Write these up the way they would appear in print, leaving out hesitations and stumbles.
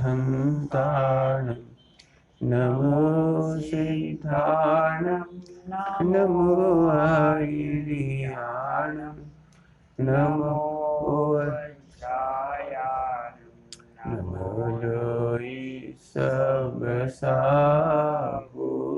हन्तारणं नमो सिद्धारणं नमो आयर्याणं नमो वज्रायाणं नमो लोई सब साबुर।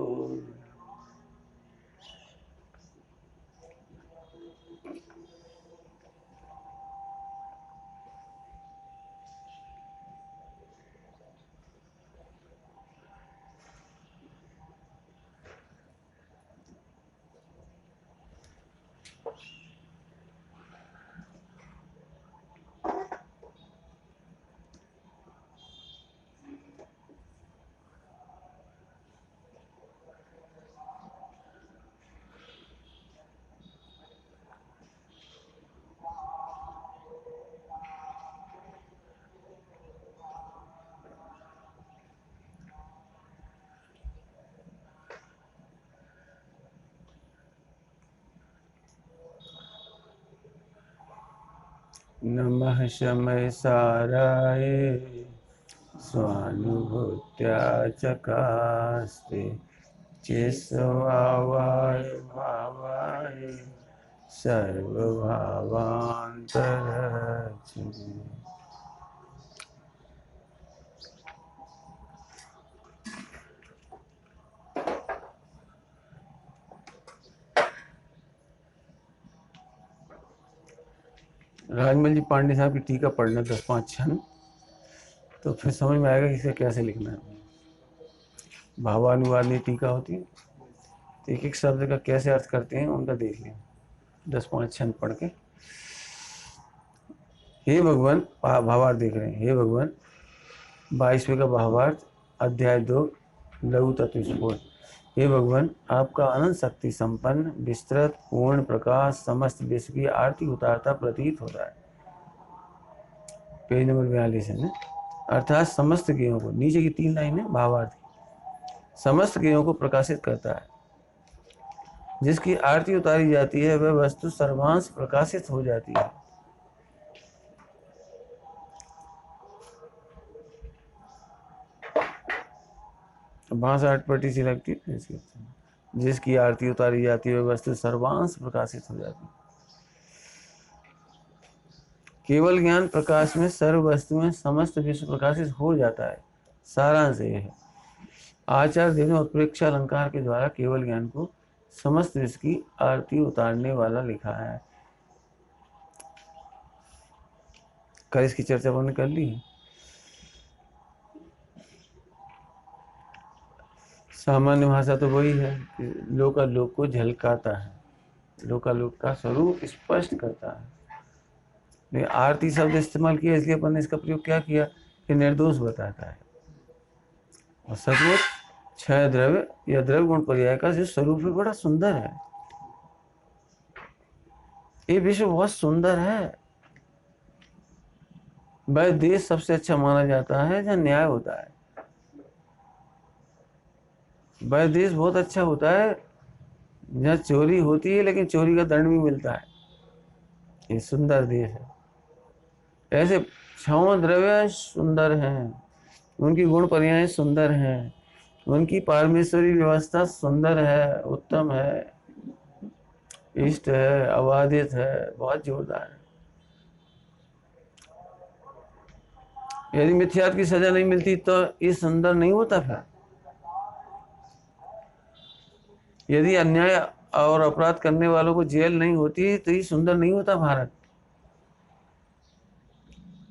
नमः शमय साराय स्वानुभूत्या चकास्ते चेष्टवावाय भावाय सर्वभावान्तरचिते। राजमल जी पांडे साहब की टीका पढ़ना 10-5 क्षण, तो फिर समझ में आएगा कि इसे कैसे लिखना है। भावानुवादी टीका होती है, तो एक एक शब्द का कैसे अर्थ करते हैं उनका देख लें 10-5 क्षण पढ़ के। हे भगवान, भावार्थ देख रहे हैं। हे भगवान, 22वें का भावार्थ, अध्याय 2, लघु तत्व स्फोट। हे भगवान, आपका अनंत शक्ति संपन्न विस्तृत पूर्ण प्रकाश समस्त विश्व की आरती उतारता प्रतीत होता है। पेज नंबर 42 है ना। अर्थात समस्त क्रियाओं को, नीचे की 3 लाइन है भावार्थ की, समस्त क्रियाओं को प्रकाशित करता है। जिसकी आरती उतारी जाती है वह वस्तु सर्वांश प्रकाशित हो जाती है। भाषा 8 पट्टी सी लगती है इसकी। जिसकी आरती उतारी जाती है वह वस्तु सर्वांश प्रकाशित हो जाती है। केवल ज्ञान प्रकाश में सर्व वस्तुएं समस्त विश्व प्रकाशित हो जाता है। सारांश यह है, आचार्य देव ने उत्प्रेक्षा अलंकार के द्वारा केवल ज्ञान को समस्त विश्व की आरती उतारने वाला लिखा है। कल इसकी चर्चा हमने कर ली है। सामान्य भाषा तो वही है कि लोकालोक को झलकाता है, लोकालोक का स्वरूप स्पष्ट करता है। लेकिन आरती शब्द इस्तेमाल किया इसलिए अपन ने इसका प्रयोग क्या किया कि निर्दोष बताता है। और सचमुच क्षय द्रव्य या द्रव्य गुण पर्याय का जो स्वरूप है बड़ा सुंदर है। ये विश्व बहुत सुंदर है। वह देश सबसे अच्छा माना जाता है जहाँ न्याय होता है। वह देश बहुत अच्छा होता है जहाँ चोरी होती है लेकिन चोरी का दंड भी मिलता है। ये सुंदर देश है। ऐसे छह द्रव्य सुंदर हैं, उनकी गुण पर्याय सुंदर हैं, उनकी पारमेश्वरी व्यवस्था सुंदर है, उत्तम है, इष्ट है, अबाधित है, बहुत जोरदार है। यदि मिथ्यात्व की सजा नहीं मिलती तो ये सुंदर नहीं होता। फिर यदि अन्याय और अपराध करने वालों को जेल नहीं होती तो ये सुंदर नहीं होता भारत।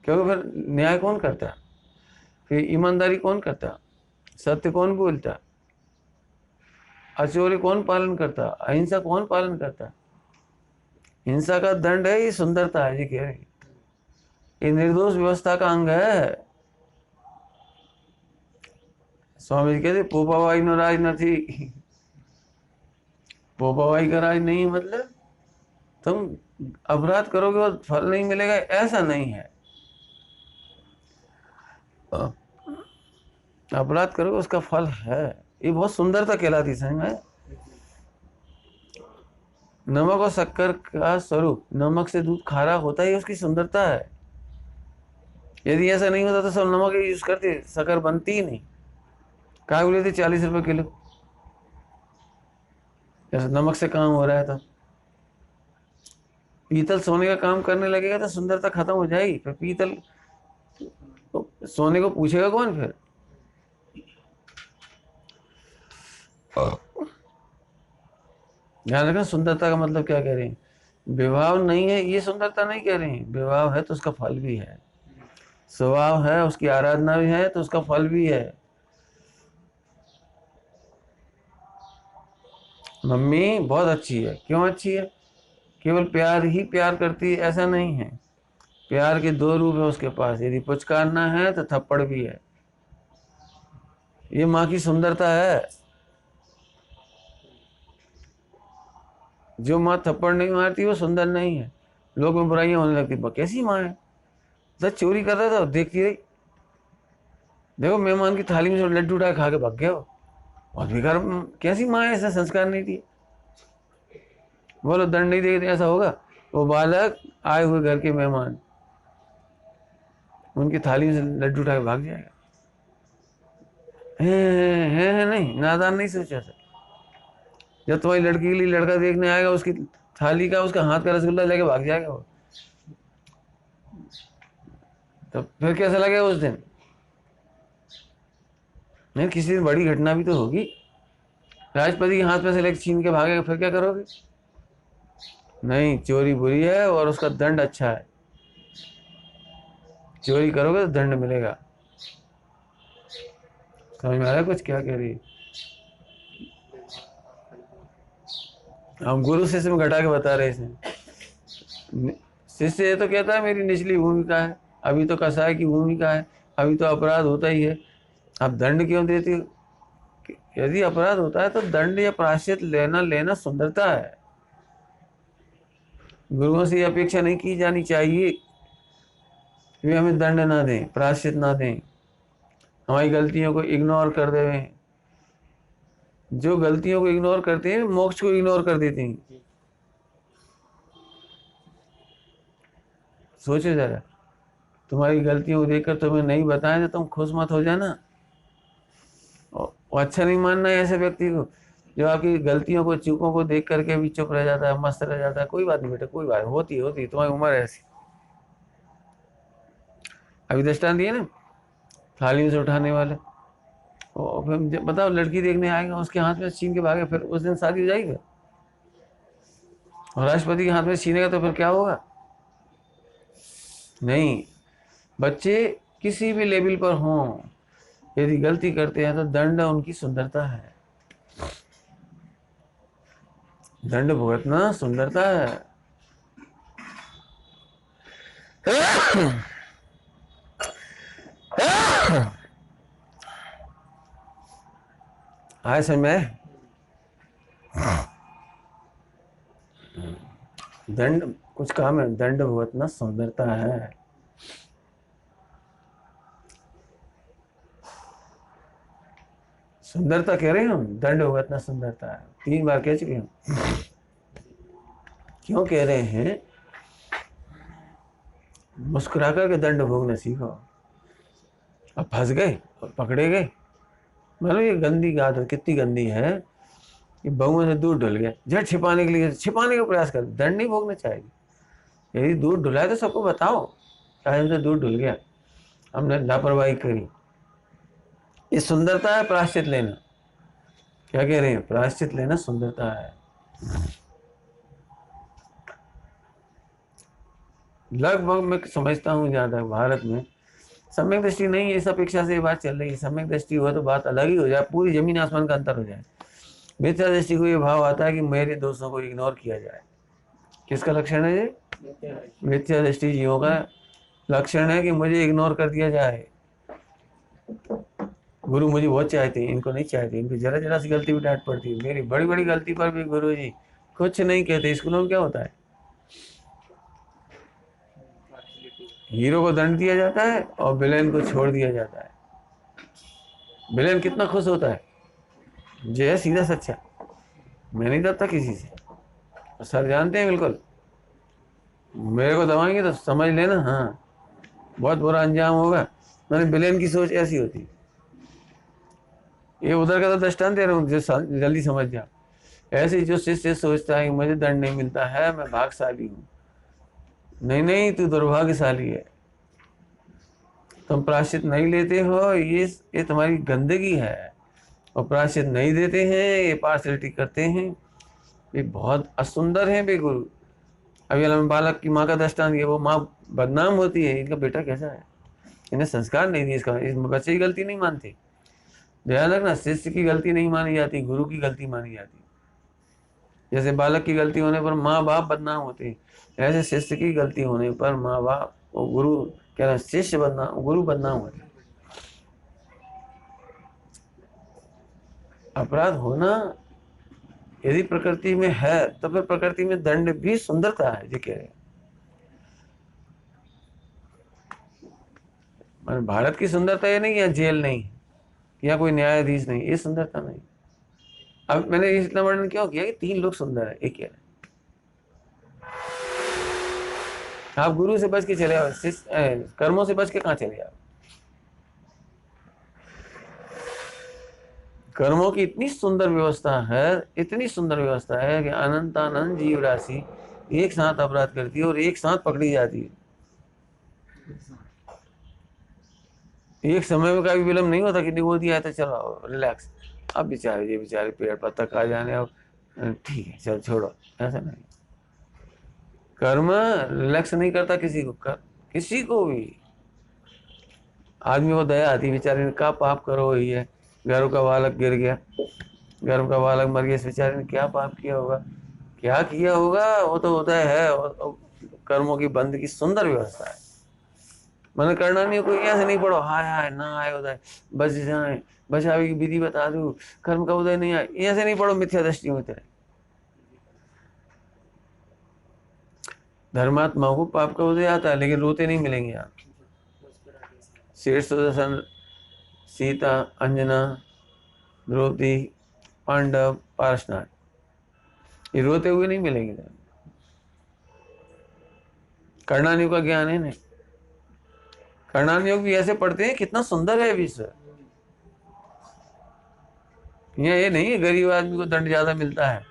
क्योंकि फिर न्याय कौन करता, फिर ईमानदारी कौन करता, सत्य कौन बोलता, अचोरी कौन पालन करता, अहिंसा कौन पालन करता। हिंसा का दंड है, ये सुंदरता है जी कह रही। ये निर्दोष व्यवस्था का अंग है। स्वामी जी कहते पोपावाई नो राज न थी। पोपावाई का राज नहीं मतलब तुम अपराध करोगे और फल नहीं मिलेगा, ऐसा नहीं है। अपराध करोगे उसका फल है। ये बहुत सुंदरता कहलाती समझ में। नमक और शक्कर का स्वरूप, नमक से दूध खारा होता है, उसकी सुंदरता है। यदि ऐसा नहीं होता तो सब नमक यूज करते, शक्कर बनती ही नहीं। काय बोले थे 40 रुपए किलो, जैसे नमक से काम हो रहा है। तो पीतल सोने का काम करने लगेगा तो सुंदरता खत्म हो जाएगी। फिर पीतल तो सोने को पूछेगा कौन फिर? ध्यान रखना, सुंदरता का मतलब क्या कह रहे हैं? विवाह नहीं है ये सुंदरता नहीं कह रहे हैं। विवाह है तो उसका फल भी है, स्वभाव है, उसकी आराधना भी है तो उसका फल भी है। मम्मी बहुत अच्छी है, क्यों अच्छी है? केवल प्यार ही प्यार करती है ऐसा नहीं है। प्यार के दो रूप है उसके पास, यदि पुचकारना है तो थप्पड़ भी है। ये माँ की सुंदरता है। जो माँ थप्पड़ नहीं मारती वो सुंदर नहीं है। लोग में बुराइयां होने लगती, कैसी माँ है, सच चोरी कर रहा था देखती रही। देखो मेहमान की थाली में से लड्डू उठा खा के भाग गया वो, बहुत बेकार। कैसी माँ है, ऐसा संस्कार नहीं दिए। बोलो दंड नहीं देते ऐसा होगा? वो बालक आए हुए घर के मेहमान, उनकी थाली में से लड्डू उठा के भाग जाएगा। है नहीं, नादान नहीं सोचा था। जब तुम्हारी लड़की के लिए लड़का देखने आएगा, उसकी थाली का, उसका हाथ का रसगुल्ला लेके भाग जाएगा वो, तो फिर कैसा लगेगा उस दिन? नहीं, किसी दिन बड़ी घटना भी तो होगी। राष्ट्रपति के हाथ में से लेकर छीन के भागेगा, फिर क्या करोगे? नहीं, चोरी बुरी है और उसका दंड अच्छा है। चोरी करोगे तो दंड मिलेगा। समझ में आ रहा है कुछ क्या कह रही है? हम गुरु शिष्य में घटा के बता रहे थे। शिष्य ये तो कहता है मेरी निचली भूमिका है, अभी तो कसाई की भूमिका है, अभी तो अपराध होता ही है, आप दंड क्यों देती हो? यदि अपराध होता है तो दंड या प्रायश्चित लेना सुंदरता है। गुरुओं से ये अपेक्षा नहीं की जानी चाहिए कि वे हमें दंड ना दें, प्रायश्चित ना दें, हमारी गलतियों को इग्नोर कर दें। जो गलतियों को इग्नोर करते हैं मोक्ष को इग्नोर कर देते हैं। सोचो जरा, तुम्हारी गलतियों को देखकर तुम्हें नहीं बताएं तो तुम खुश मत हो जाना। और अच्छा नहीं मानना है ऐसे व्यक्ति को जो आपकी गलतियों को, चूकों को देख करके भी चुप रह जाता है, मस्त रह जाता है। कोई बात नहीं बेटा, कोई बात होती तुम्हारी उम्र है ऐसी। अभी दृष्टांत दिए ना थाली से उठाने वाले, और फिर बताओ लड़की देखने आएगा, उसके हाथ में छीन के भागे, फिर उस दिन शादी हो जाएगी। और राष्ट्रपति के हाथ में छीनेगा तो फिर क्या होगा? नहीं, बच्चे किसी भी लेवल पर हों, यदि गलती करते हैं तो दंड उनकी सुंदरता है। दंड भुगतना सुंदरता है। आए समय दंड कुछ काम है, दंड भुगतना सुंदरता है। सुंदरता कह रहे हैं हम, दंड भुगतना सुंदरता है। 3 बार कह चुके हम। क्यों कह रहे हैं? मुस्कुरा करके दंड भोगना सीखो। अब फंस गए और पकड़े गए, मतलब ये गंदी आदत कितनी गंदी है कि बहुओं से दूर ढुल गया, झट छिपाने के लिए छिपाने का प्रयास कर, दंड नहीं भोगना चाहिए। यदि दूर ढुला है तो सबको बताओ, चाहे हमसे दूर ढुल गया, हमने लापरवाही करी। ये सुंदरता है, प्रायश्चित लेना। क्या कह रहे हैं? प्रायश्चित लेना सुंदरता है। लगभग मैं समझता हूँ जहाँ तक भारत में सम्यक दृष्टि नहीं है, इस अपेक्षा से ये बात चल रही है। सम्यक दृष्टि हुआ तो बात अलग ही हो जाए, पूरी जमीन आसमान का अंतर हो जाए। मिथ्या दृष्टि को ये भाव आता है कि मेरे दोस्तों को इग्नोर किया जाए। किसका लक्षण है ये? मिथ्या दृष्टि जीवों का लक्षण है कि मुझे इग्नोर कर दिया जाए। गुरु मुझे बहुत चाहते हैं, इनको नहीं चाहते, इनको जरा जरा सी गलती भी डांट पड़ती है। मेरी बड़ी बड़ी गलती पर भी गुरु जी कुछ नहीं कहते। स्कूलों में क्या होता है, हीरो को दंड दिया जाता है और विलेन को छोड़ दिया जाता है। विलेन कितना खुश होता है, जो है सीधा सच्चा, मैं नहीं डरता किसी से। सर जानते हैं बिल्कुल, मेरे को दबाएंगे तो समझ लेना हाँ बहुत बुरा अंजाम होगा। मैंने विलेन की सोच ऐसी होती। ये उधर का तो दृष्टांत दे रहा हूँ, जो जल्दी समझ जा। ऐसे ही जो शिष्य सोचता है कि मुझे दंड नहीं मिलता है, मैं भाग्यशाली हूँ, नहीं नहीं, तू दुर्भाग्यशाली है। तुम प्रायश्चित नहीं लेते हो, ये तुम्हारी गंदगी है। और प्रायश्चित नहीं देते हैं, ये पार्शलिटी करते हैं, ये बहुत असुंदर है बेगुरु। अभी हम बालक की माँ का दृष्टांत, ये वो माँ बदनाम होती है, इनका बेटा कैसा है, इन्हें संस्कार नहीं दिए, इसका इस बच्चे की गलती नहीं मानते। ध्यान रखना, शिष्य की गलती नहीं मानी जाती, गुरु की गलती मानी जाती। जैसे बालक की गलती होने पर माँ बाप बदनाम होते हैं, ऐसे शिष्य की गलती होने पर माँ बाप और गुरु, क्या ना, शिष्य बदनाम, गुरु बदनाम होते। अपराध होना यदि प्रकृति में है तो फिर प्रकृति में दंड भी सुंदरता है, जो कह रहे हैं। भारत की सुंदरता ये नहीं है जेल नहीं, या कोई न्यायाधीश नहीं, ये सुंदरता नहीं। अब मैंने इतना वर्णन क्यों किया कि 3 लोग सुंदर है, एक है। आप गुरु से बच के चले आओ, कर्मों से बच के कहाँ चले आओ। कर्मों की इतनी सुंदर व्यवस्था है, इतनी सुंदर व्यवस्था है कि अनंत अनंत जीव राशि एक साथ अपराध करती है और एक साथ पकड़ी जाती है। एक समय में कभी विलम्ब नहीं होता कि निगो दिया है तो चलो रिलैक्स, अब ये बेचारे पेड़ पर तक आ जाने, अब ठीक है चल छोड़ो, ऐसा नहीं। कर्म रिलैक्स नहीं करता किसी को, किसी को भी। आदमी को दया आती, बेचारे ने क्या पाप करो ही है, गर्भ का बालक गिर गया, गर्भ का बालक मर गया, इस बेचारे ने क्या पाप किया होगा, क्या किया होगा, वो तो होता है। और कर्मों की बंद की सुंदर व्यवस्था है। मैंने करना नहीं, कोई ऐसे नहीं पढ़ो हाय हाय ना आए उदय बच जाए, बचावे की विधि बता दूं, कर्म का उदय नहीं आए, ऐसे नहीं पढ़ो मिथ्या दृष्टि में तेरे। धर्मात्माओं को पाप का उदय आता है, लेकिन रोते नहीं मिलेंगे आप। शेर सुदर्शन, सीता, अंजना, द्रौपदी, पांडव, पारसनाथ, ये रोते हुए नहीं मिलेंगे। कर्णानियों का ज्ञान है नहीं, कर्णानियोग भी ऐसे पढ़ते हैं, कितना सुंदर है विश्व। ये नहीं है गरीब आदमी को दंड ज्यादा मिलता है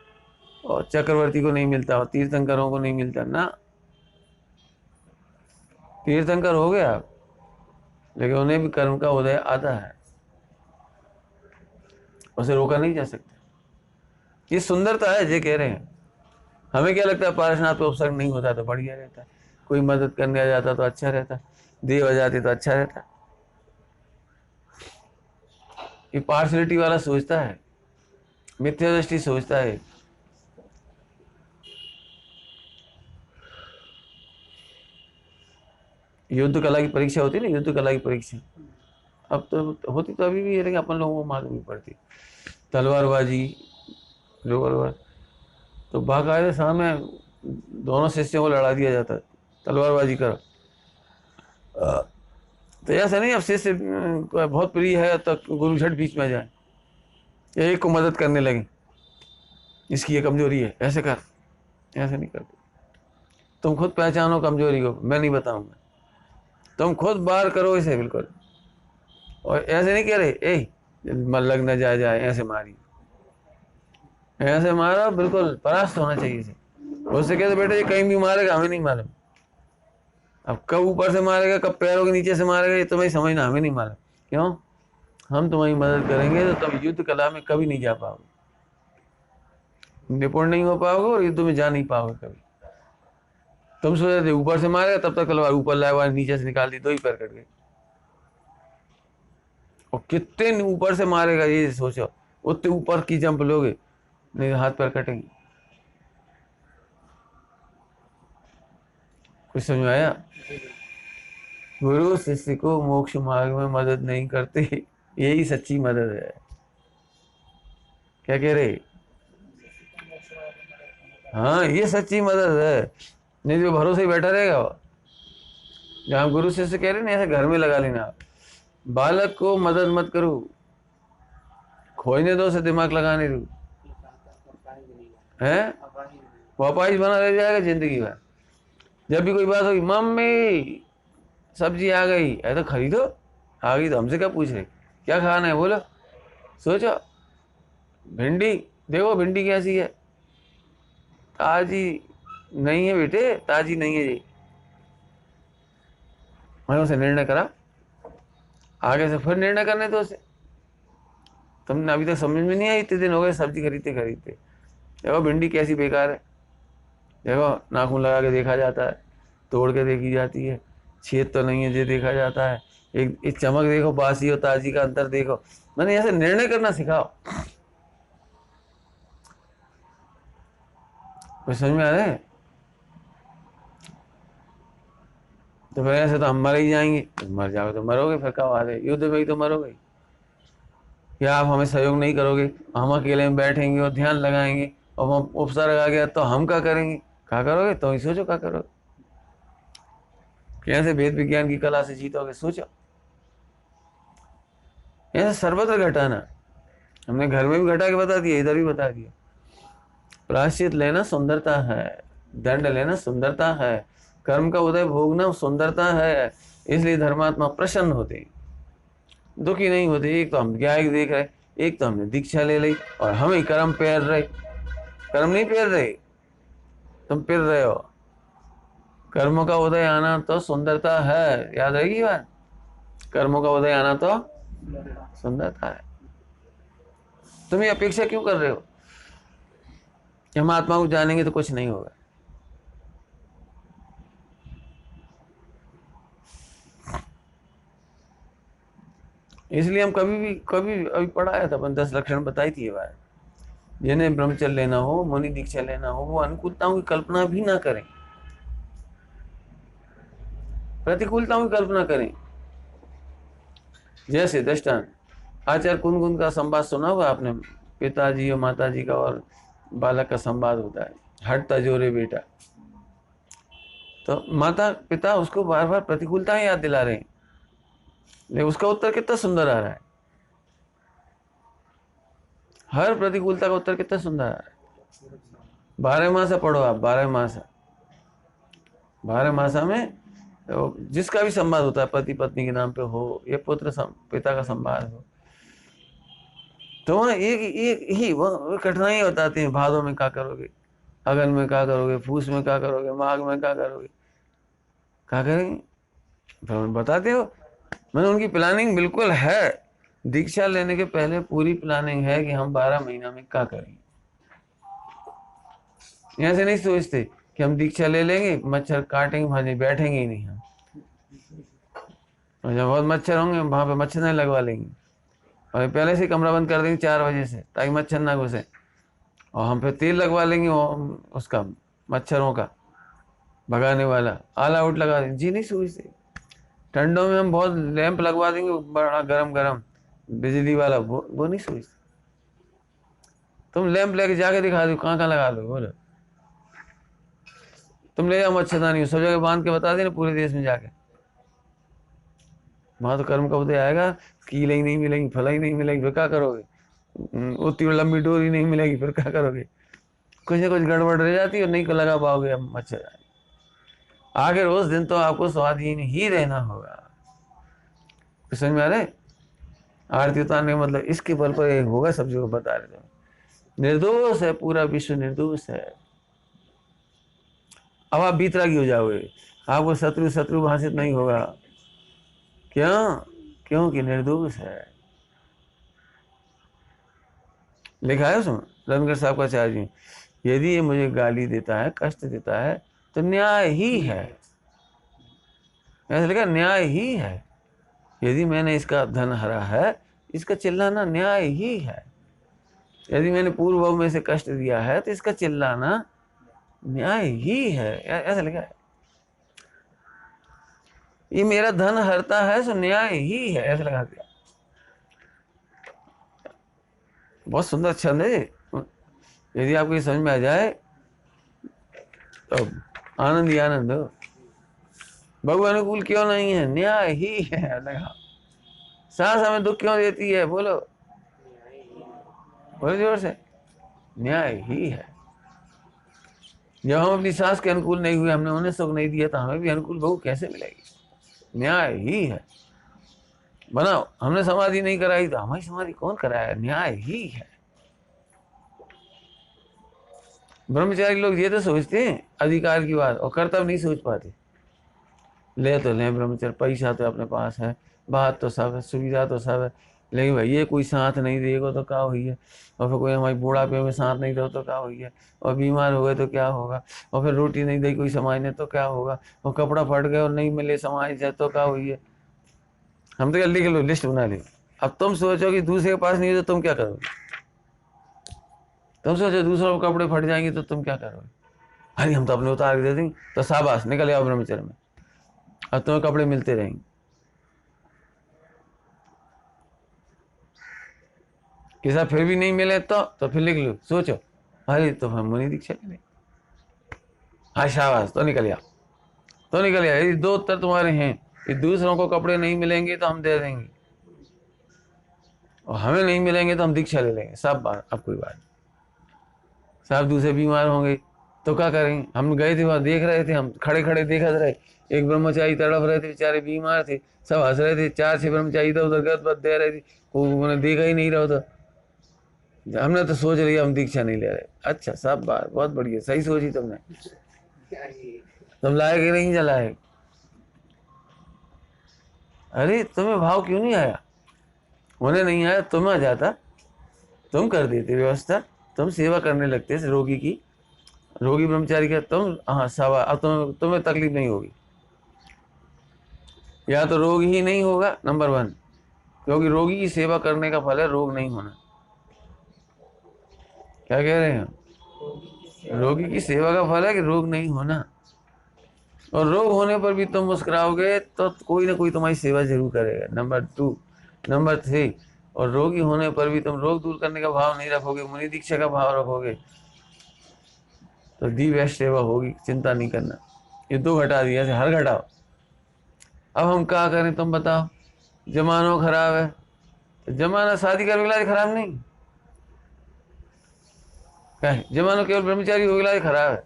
और चक्रवर्ती को नहीं मिलता और तीर्थंकरों को नहीं मिलता ना। तीर्थंकर हो गया, लेकिन उन्हें भी कर्म का उदय आता है, उसे रोका नहीं जा सकता। ये सुंदरता है, ये कह रहे हैं। हमें क्या लगता है पार्श्वनाथ को उपसर्ग नहीं होता तो बढ़िया रहता, कोई मदद करने आ जाता तो अच्छा रहता, देव आ जाते तो अच्छा रहता। ये पार्शलिटी वाला सोचता है, मिथ्या दृष्टि सोचता है। युद्ध कला की परीक्षा होती है ना, युद्ध कला की परीक्षा अब तो होती तो अभी भी है, लेकिन अपन लोगों को मालूम नहीं पड़ती। तलवारबाजी, रिवॉल्वर, तो बाकायदे सामने दोनों शिष्यों को लड़ा दिया जाता है, तलवारबाजी करो। तो ऐसा नहीं अब शिष्य बहुत प्रिय है तो गुरु झट बीच में जाए, एक को मदद करने लगे, इसकी ये कमजोरी है ऐसे कर, ऐसे नहीं करते। तुम खुद पहचानो कमजोरी को, मैं नहीं बताऊंगा, तुम खुद बाहर करो इसे बिल्कुल। और ऐसे नहीं कह रहे ए लग न जाए ऐसे मारी, ऐसे मारो बिल्कुल परास्त होना चाहिए इसे। उससे कहते बेटे ये कहीं भी मारेगा हमें नहीं मालूम, अब कब ऊपर से मारेगा कब पैरों के नीचे से मारेगा ये तुम्हें समझना, हमें नहीं मालूम। क्यों? हम तुम्हारी मदद करेंगे तो तुम युद्ध कला में कभी नहीं जा पाओगे, निपुण नहीं हो पाओगे और युद्ध में जा नहीं पाओगे कभी। तुम सोच रहे थे ऊपर से मारेगा, तब तक तलवार ऊपर लाया, नीचे से निकाल दी, 2 ही पैर कट गए। और कितने ऊपर से मारेगा ये सोचो, उतने ऊपर की जंप लोगे, नहीं हाथ पैर कटेंगे। कुछ समझ में आया? गुरु शिष्य को मोक्ष मार्ग में मदद नहीं करते, यही सच्ची मदद है। क्या कह रहे? हाँ ये सच्ची मदद है, नहीं जो भरोसे ही बैठा रहेगा वो। जहाँ गुरु शिष्य कह रहे ना, ऐसे घर में लगा लेना आप। बालक को मदद मत करो, खोजने दो, से दिमाग लगाने दो, है वो अपाहिज बना रह जाएगा जिंदगी भर। जब भी कोई बात होगी मम्मी, सब्जी आ गई, है तो खरीदो, आ गई तो हमसे क्या पूछ रहे, क्या खाना है बोलो। सोचो, भिंडी देखो, भिंडी कैसी है, ताजी नहीं है बेटे, ताजी नहीं है जी। मैंने उसे निर्णय करा, आगे से फिर निर्णय करने दो उसे। तुमने अभी तक समझ में नहीं आई, इतने दिन हो गए सब्जी खरीदते खरीदते। देखो भिंडी कैसी बेकार है, देखो नाखून लगा के देखा जाता है, तोड़ के देखी जाती है, छेद तो नहीं है ये देखा जाता है, एक चमक देखो, बासी और ताजी का अंतर देखो। मैंने ऐसे निर्णय करना सिखाओ। कुछ समझ में आ रहा है? तो फिर ऐसे तो हम मर ही जाएंगे, मर जाओगे तो मरोगे, फिर कब आ रहे, युद्ध में ही तो मरोगे। या आप हमें सहयोग नहीं करोगे, हम अकेले में बैठेंगे और ध्यान लगाएंगे और हम उपसर्ग आ गया तो हम क्या करेंगे, क्या करोगे, तो ही सोचो क्या करोगे, कैसे वेद विज्ञान की कला से जीतोगे, सोचो। ऐसे सर्वत्र घटाना, हमने घर में भी घटा के बता दिया, इधर भी बता दिया। प्रायश्चित लेना सुंदरता है, दंड लेना सुंदरता है, कर्म का उदय भोगना सुंदरता है। इसलिए धर्मात्मा प्रसन्न होते, दुखी नहीं होते। एक तो हम क्या देख रहे, एक तो हमने दीक्षा ले ली और हम ही कर्म पेर रहे, कर्म नहीं पेर रहे, तुम पेर रहे हो। कर्मों का उदय आना तो सुंदरता है, याद रहेगी बात, कर्मों का उदय आना तो सुंदरता है। तुम ये अपेक्षा क्यों कर रहे हो कि हम आत्मा को जानेंगे तो कुछ नहीं होगा। इसलिए हम कभी अभी पढ़ाया था अपन, 10 लक्षण बताई थी ये बात। जिन्हें ब्रह्मचर्य लेना हो, मुनि दीक्षा लेना हो, वो अनुकूलताओं की कल्पना भी ना करें, प्रतिकूलताओं की कल्पना करें। जैसे दृष्टांत, आचार्य कुंद का संवाद सुना होगा आपने, पिताजी और माताजी का और बालक का संवाद होता है, हटता जोरे बेटा। तो माता पिता उसको बार बार प्रतिकूलताएं याद दिला रहे हैं, लेकिन उसका उत्तर कितना सुंदर आ रहा है, हर प्रतिकूलता का उत्तर कितना सुंदर आ रहा है। 12 मासा पढ़ो आप, 12 मासा, 12 मासा में तो जिसका भी संवाद होता है, पति पत्नी के नाम पे हो या पुत्र पिता का संवाद हो, तो वहाँ एक एक ही वो कठिनाई बताते हैं। भादों में क्या करोगे, अगन में क्या करोगे, फूस में क्या करोगे, माघ में क्या करोगे, क्या करेंगे, तो बताते हो। मैंने उनकी प्लानिंग बिल्कुल है, दीक्षा लेने के पहले पूरी प्लानिंग है कि हम 12 महीना में क्या करेंगे। यहाँ से नहीं सोचते कि हम दीक्षा ले लेंगे, मच्छर काटेंगे, भाजी बैठेंगे ही नहीं हम, और जब बहुत मच्छर होंगे वहां पे मच्छर नहीं लगवा लेंगे, और पहले से कमरा बंद कर देंगे 4 बजे से ताकि मच्छर ना घुसे, और हम फिर तेल लगवा लेंगे उसका, मच्छरों का भगाने वाला, ऑल आउट लगा देंगे। जी नहीं सोचते। ठंडों में हम बहुत लैंप लगवा देंगे, बड़ा गरम गरम बिजली वाला, वो नहीं सोचते। तुम लैंप लेके जाके दिखा दो, कहाँ कहाँ लगा लो बोलो। तुम ले जाओ मच्छरदानी, सब जगह बांध के बता देना पूरे देश में जाके, वहां तो कर्म का उदय आएगा, कील ही नहीं मिलेंगी, फल ही नहीं मिलेगी, फिर क्या करोगे, उतनी लंबी डोरी नहीं मिलेगी, फिर क्या करोगे, कुछ ना कुछ गड़बड़ रह जाती है और नहीं लगा पाओगे अब मच्छर। आखिर उस दिन तो आपको स्वाधीन ही रहना होगा। समझ में आ रहे? आरती उतारने का मतलब इसके बल पर एक होगा, सब जगह बता रहे थे। निर्दोष है, पूरा विश्व निर्दोष है। अब आप बीतरागी हो जाओगे, आपको शत्रु भाषित नहीं होगा। क्यों? क्योंकि निर्दोष है। लिखा है उसमें रविंद्र साहब का आचार्य जी, यदि ये मुझे गाली देता है, कष्ट देता है, तो न्याय ही है। ऐसा लिखा, न्याय ही है। यदि मैंने इसका धन हरा है, इसका चिल्लाना न्याय ही है। यदि मैंने पूर्व भाव में से कष्ट दिया है, तो इसका चिल्लाना न्याय ही है। ऐसा लिखा है, ये मेरा धन हरता है तो न्याय ही है, ऐसा लगा दिया। बहुत सुंदर छंद है। यदि आपको ये समझ में आ जाए तो आनंद ही आनंद हो। भगवान अनुकूल क्यों नहीं है, न्याय ही है। लगा, सांस हमें दुख क्यों देती है, बोलो बोलो जोर से, न्याय ही है। जब हम अपनी सांस के अनुकूल नहीं हुए, हमने उन्हें सुख नहीं दिया, तो हमें भी अनुकूल बहू कैसे मिलेगी। न्याय ही है। बनाओ, हमने समाधि नहीं कराई तो हमारी समाधि कौन कराया, न्याय ही है। ब्रह्मचारी लोग ये तो सोचते हैं अधिकार की बात, और कर्तव्य नहीं सोच पाते। ले तो लें ब्रह्मचर्य, पैसा तो अपने पास है, बात तो सब है, सुविधा तो सब है, लेकिन भाई ये कोई साथ नहीं देगा तो क्या हुई है, और फिर कोई हमारी बुढ़ापे में साथ नहीं दो तो क्या हुई है, और बीमार हो गए तो क्या होगा, और फिर रोटी नहीं दी कोई समाज ने तो क्या होगा, और कपड़ा फट गए और नहीं मिले समाज से तो क्या हुई है। हम तो लिख लो, लिस्ट बना ली। अब तुम सोचो कि दूसरे के पास नहीं है तो तुम क्या करोगे। तुम सोचो दूसरों के कपड़े फट जाएंगे तो तुम क्या करोगे। अरे हम तो अपने उतार के दे देंगे, तो शाबाश निकल आओ ब्रह्मचर्य में, अब तुम्हें कपड़े मिलते रहेंगे। किसा फिर भी नहीं मिले तो फिर लिख लो, सोचो, अरे तो हम मुनि दीक्षा ले, हाँ शाबाश, तो निकल आओ, तो निकल आओ। ये दो उत्तर तुम्हारे हैं कि दूसरों को कपड़े नहीं मिलेंगे तो हम दे देंगे, और हमें नहीं मिलेंगे तो हम दीक्षा ले लेंगे। सब बात, अब कोई बात, सब दूसरे बीमार होंगे तो क्या करेंगे। हम गए थे वहां, देख रहे थे, हम खड़े खड़े देखा रहे, एक ब्रह्मचारी तड़प रहे थे, बेचारे बीमार थे, सब हंस रहे थे, 4-6 ब्रह्मचारी इधर उधर गद दे रहे थे, उन्हें देखा ही नहीं रहा था। हमने तो सोच लिया हम दीक्षा नहीं ले रहे। अच्छा, सब बात बहुत बढ़िया, सही सोची तुमने। तुम लाए कि नहीं जलाए। अरे तुम्हें भाव क्यों नहीं आया, उन्हें नहीं आया, तुम्हें आ जाता, तुम कर देते व्यवस्था, तुम सेवा करने लगते रोगी की, रोगी ब्रह्मचारी का तुम, हाँ सवा, अब तुम्हें तकलीफ नहीं होगी। या तो रोग ही नहीं होगा, नंबर 1, क्योंकि रोगी की सेवा करने का फल है रोग नहीं होना। क्या कह रहे हैं, रोगी की सेवा का फल है कि रोग नहीं होना, और रोग होने पर भी तुम मुस्कुराओगे तो कोई ना कोई तुम्हारी सेवा जरूर करेगा। नंबर 2, नंबर 3, और रोगी होने पर भी तुम रोग दूर करने का भाव नहीं रखोगे, मुनि दीक्षा का भाव रखोगे, तो दी बेस्ट सेवा होगी, चिंता नहीं करना। ये 2 घटा दिया, ऐसे हर घटाओ। अब हम क्या करें तुम बताओ। जमाना खराब है, तो जमाना शादी का इलाज खराब नहीं है, जमाना केवल ब्रह्मचारी हो इलाज खराब है,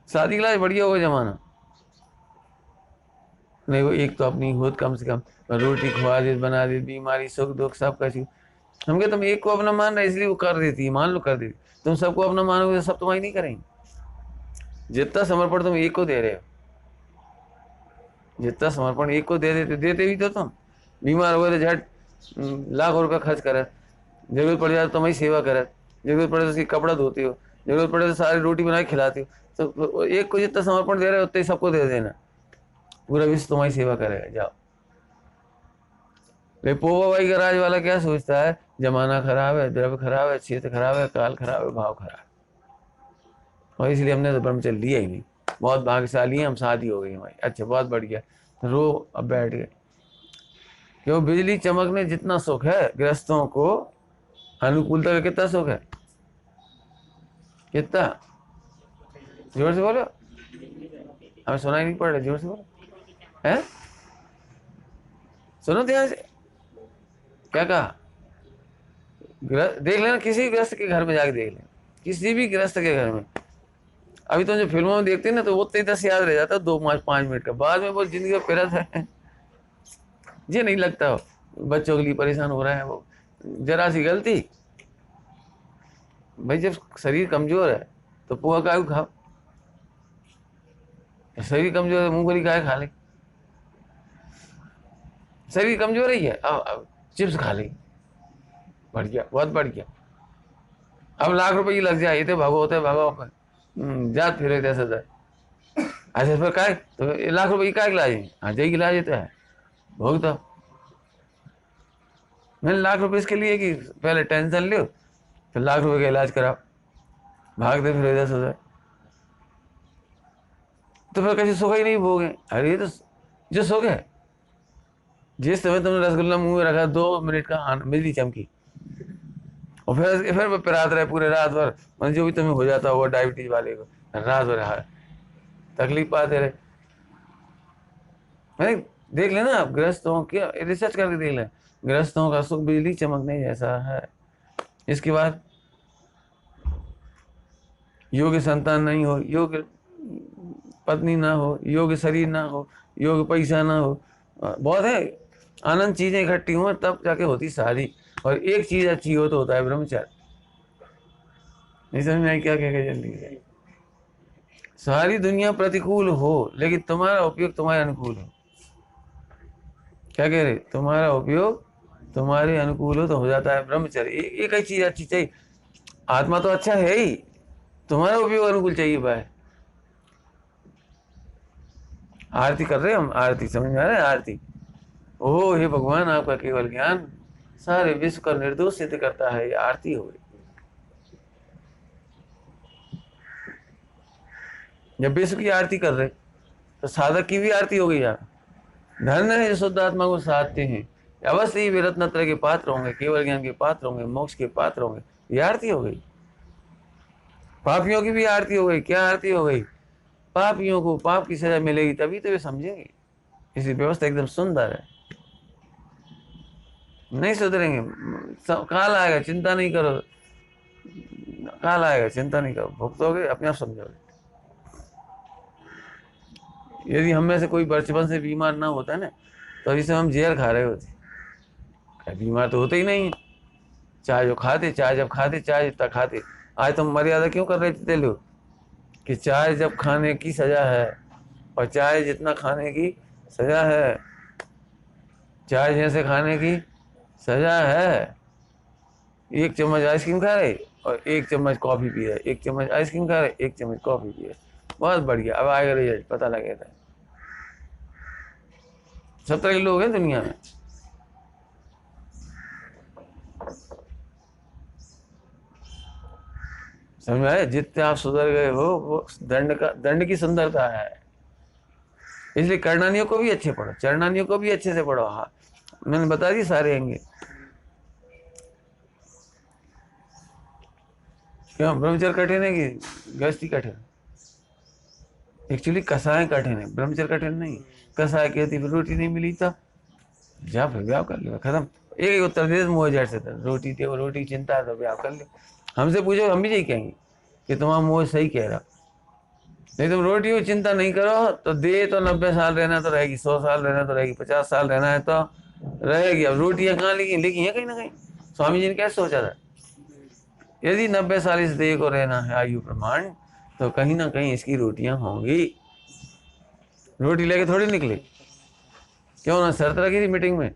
शादी का इलाज बढ़िया होगा जमाना। नहीं वो एक तो अपनी होत कम से कम, रोटी खुआ दे, बना दे, बीमारी सुख दुख सब कछु। हम कहे तुम एक को अपना मान रहे इसलिए वो कर देती है, मान लो कर देती, तुम सबको अपना मानोगे तो सब तुम्हारी नहीं करेंगे। जितना समर्पण तुम एक को दे रहे हो, जितना समर्पण एक को दे देते भी तो तुम बीमार हो गए तो झट लाखों रुपया खर्च करे, जरूरत पड़ जाए तो तुम्हारी सेवा करे, जरूरत पड़े तो उसकी कपड़ा धोती हो, जरूरत पड़े तो सारी रोटी बना के खिलाती हो, तो एक को जितना समर्पण दे रहे हो उतना ही सबको दे देना, पूरा विश्व तुम्हारी सेवा करेगा। जाओ। ले पोवा भाई का राज वाला क्या सोचता है, जमाना खराब है, द्रव्य खराब है, क्षेत्र खराब है, काल खराब है, भाव खराब है, और इसलिए हमने तो ब्रह्मचर्य लिया ही नहीं। बहुत भाग्यशाली है हम, शादी हो गई हमारी, अच्छा बहुत बढ़िया, रो अब बैठ गए। क्यों, बिजली चमकने जितना सुख है गृहस्थों को, अनुकूलता का कितना सुख है, कितना, जोर से बोलो, हमें सुनाई नहीं पड़ रहा, जोर से बोलो है, सुनो ध्यान से। क्या कहा, देख लेना, किसी गृहस्थ के घर में जाके देख लेना, किसी भी गृहस्थ के घर में। अभी तो जो फिल्मों में देखते हैं ना, तो वो 10 याद रह जाता है 2-5 मिनट का, बाद में वो जिंदगी में फिरत है, ये नहीं लगता बच्चों के लिए परेशान हो रहा है वो, जरा सी गलती। भाई जब शरीर कमजोर है तो पोहा काय खाओ, शरीर कमजोर है मूंगफली काय खा ले, शरीर कमजोर ही है, अब चिप्स खा ले, बढ़िया बहुत बढ़िया। अब लाख रुपए की लग जाए तो भागो होते भागो, जात फिर ऐसा था, अच्छा फिर काय तो लाख रुपए की काय लाए, हाँ जय इलाज तो है भोग, तो मैंने लाख रुपए इसके लिए कि पहले टेंशन लो फिर लाख रुपए का इलाज कराओ, भागते फिर इधर से उधर, तो फिर कैसे सुख ही नहीं भोगे। अरे ये तो जो सुख है, जिस समय तुमने रसगुल्ला मुंह में रखा 2 मिनट का बिजली चमकी, और फिर पिरात रहे पूरे रात भर, मतलब जो भी तुम्हें हो जाता होगा डायबिटीज वाले को, रात भर तकलीफ पाते रहे। मैंने देख लेना आप गृहस्थों की, रिसर्च करके देख लें, गृहस्थों का सुख बिजली चमकने जैसा है। इसके बाद योग्य संतान नहीं हो, योग्य पत्नी ना हो, योग्य शरीर ना हो, योग पैसा ना हो, बहुत है आनंद, चीजें इकट्ठी हो तब जाके होती शादी। और एक चीज अच्छी हो तो होता है ब्रह्मचर्य। नहीं समझ में आई क्या कह के जल्दी है? सारी दुनिया प्रतिकूल हो लेकिन तुम्हारा उपयोग तुम्हारे अनुकूल हो। क्या कह रहे? तुम्हारा उपयोग तुम्हारे अनुकूल हो तो हो जाता है ब्रह्मचर्य। एक ही चीज अच्छी चाहिए, आत्मा तो अच्छा है ही, तुम्हारा उपयोग अनुकूल चाहिए भाई। आरती कर रहे हम, आरती समझ में आ रहा है? आरती, ओ हे भगवान आपका केवल ज्ञान सारे विश्व का निर्दोष सिद्ध करता है, ये आरती हो गई। जब विश्व की आरती कर रहे तो साधक की भी आरती हो गई यार। धन्य है जो शुद्ध आत्मा को साधते हैं, अवश्य ही वे रत्नत्रय के पात्र होंगे, केवल ज्ञान के पात्र होंगे, मोक्ष के पात्र होंगे। ये आरती हो गई। पापियों की भी आरती हो गई। क्या आरती हो गई? पापियों को पाप की सजा मिलेगी तभी तो वे समझेंगे। इसकी व्यवस्था एकदम सुंदर है। नहीं सुधरेंगे, काल आएगा, चिंता नहीं करो, काल आएगा, चिंता नहीं करो, भुगतोगे, अपने आप समझोगे। यदि हम में से कोई बचपन से बीमार ना होता ना तो अभी से हम जहर खा रहे होते। बीमार तो होते ही नहीं है, चाय जो खाते, चाय जब खाते, चाय जितना खाते। आज तुम मर्यादा क्यों कर रहे थे लोग कि चाय जब खाने की सजा है, और चाय जितना खाने की सजा है, चाय जैसे खाने की सजा है। एक चम्मच आइसक्रीम खा रहे और एक चम्मच कॉफी पी रहे, एक चम्मच आइसक्रीम खा रहे, एक चम्मच कॉफी पी रहे। बहुत बढ़िया, अब आएगा रिजल्ट, पता लगेगा। सब तरह के लोग हैं दुनिया में। समझ में आया? जितने आप सुधर गए हो वो दंड की सुंदरता है। इसलिए करणानियों को भी अच्छे पढ़ो, चरणानियों को भी अच्छे से पढ़ो। हाँ, मैंने बता दी सारे अंगे। क्यों ब्रह्मचर्य कठिन है कि गृहस्थी कठिन? एक्चुअली कसाय कठिन है, ब्रह्मचर्य कठिन नहीं। कसाय कहती फिर रोटी नहीं मिली तो जा फिर ब्याह कर लिया, खत्म। एक उत्तर दे मोह जड़ से रोटी थे, वो रोटी चिंता है तो ब्याह कर लिया। हमसे पूछो हम भी यही कहेंगे कि तुम्हारा मोह सही कह रहा। नहीं तुम रोटी में चिंता नहीं करो तो दे तो 90 साल रहना तो रहेगी, 100 साल रहना तो रहेगी, 50 साल रहना है तो रहेगी। अब रोटियां कहाँ लिखी है? कहीं ना कहीं स्वामी जी ने कैसे सोचा था, यदि 90 साल इस देह को रहना है आयु प्रमाण, तो कहीं ना कहीं इसकी रोटियां होंगी। रोटी लेके थोड़ी निकले। क्यों ना शर्त रखी थी मीटिंग में,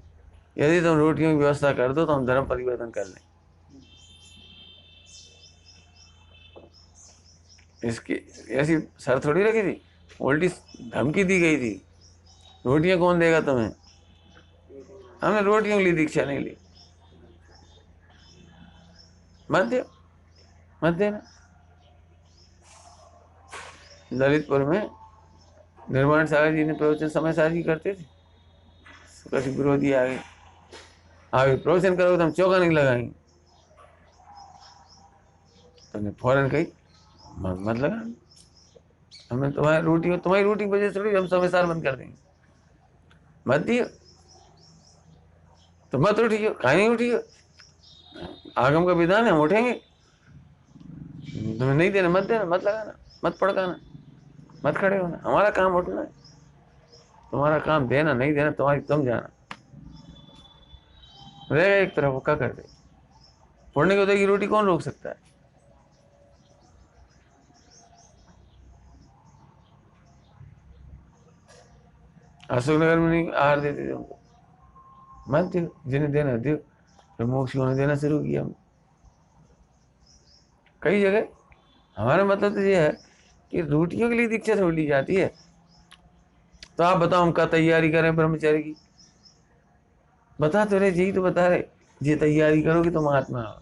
यदि तुम रोटियों की व्यवस्था कर दो तो हम धर्म परिवर्तन कर लें। इसकी ऐसी शर्त थोड़ी रखी थी, उल्टी धमकी दी गई थी। रोटियां कौन देगा तुम्हें? हमने रोटियों के लिए दीक्षा नहीं ली। मत दो, मत देना। ललितपुर में निर्माण सागर जी ने प्रवचन समय साझी करते थे, कभी विरोधी आ गए, आगे प्रवचन करोगे तो हम चौका नहीं लगाएंगे। तुमने फौरन कही मत लगा, हमें तुम्हारी रोटी की वजह से थोड़ी हम समय सार बंद कर देंगे। मत दियो तो मत उठियो, कहीं नहीं उठियो, आगम का विधान है, हम उठेंगे। तुम्हें नहीं देना मत देना, मत लगाना, मत पड़काना, मत खड़े होना। हमारा काम उठना है, तुम्हारा काम देना नहीं देना तुम्हारी, तुम जाना। रहेगा एक तरफ, वो क्या कर दे, फोड़ने की उधर की रोटी कौन रोक सकता है? अशोकनगर में नहीं आहार देते थे उनको, मत दो, जिन्हें देना दो। फिर मोक्ष उन्हें देना शुरू किया हम कई जगह। हमारा मतलब तो ये है कि रोटियों के लिए दीक्षा छोड़ ली जाती है। तो आप बताओ हम क्या तैयारी करें ब्रह्मचर्य की? बता तो रहे, यही तो बता रहे, ये तैयारी करो कि तुम आत्मा हो,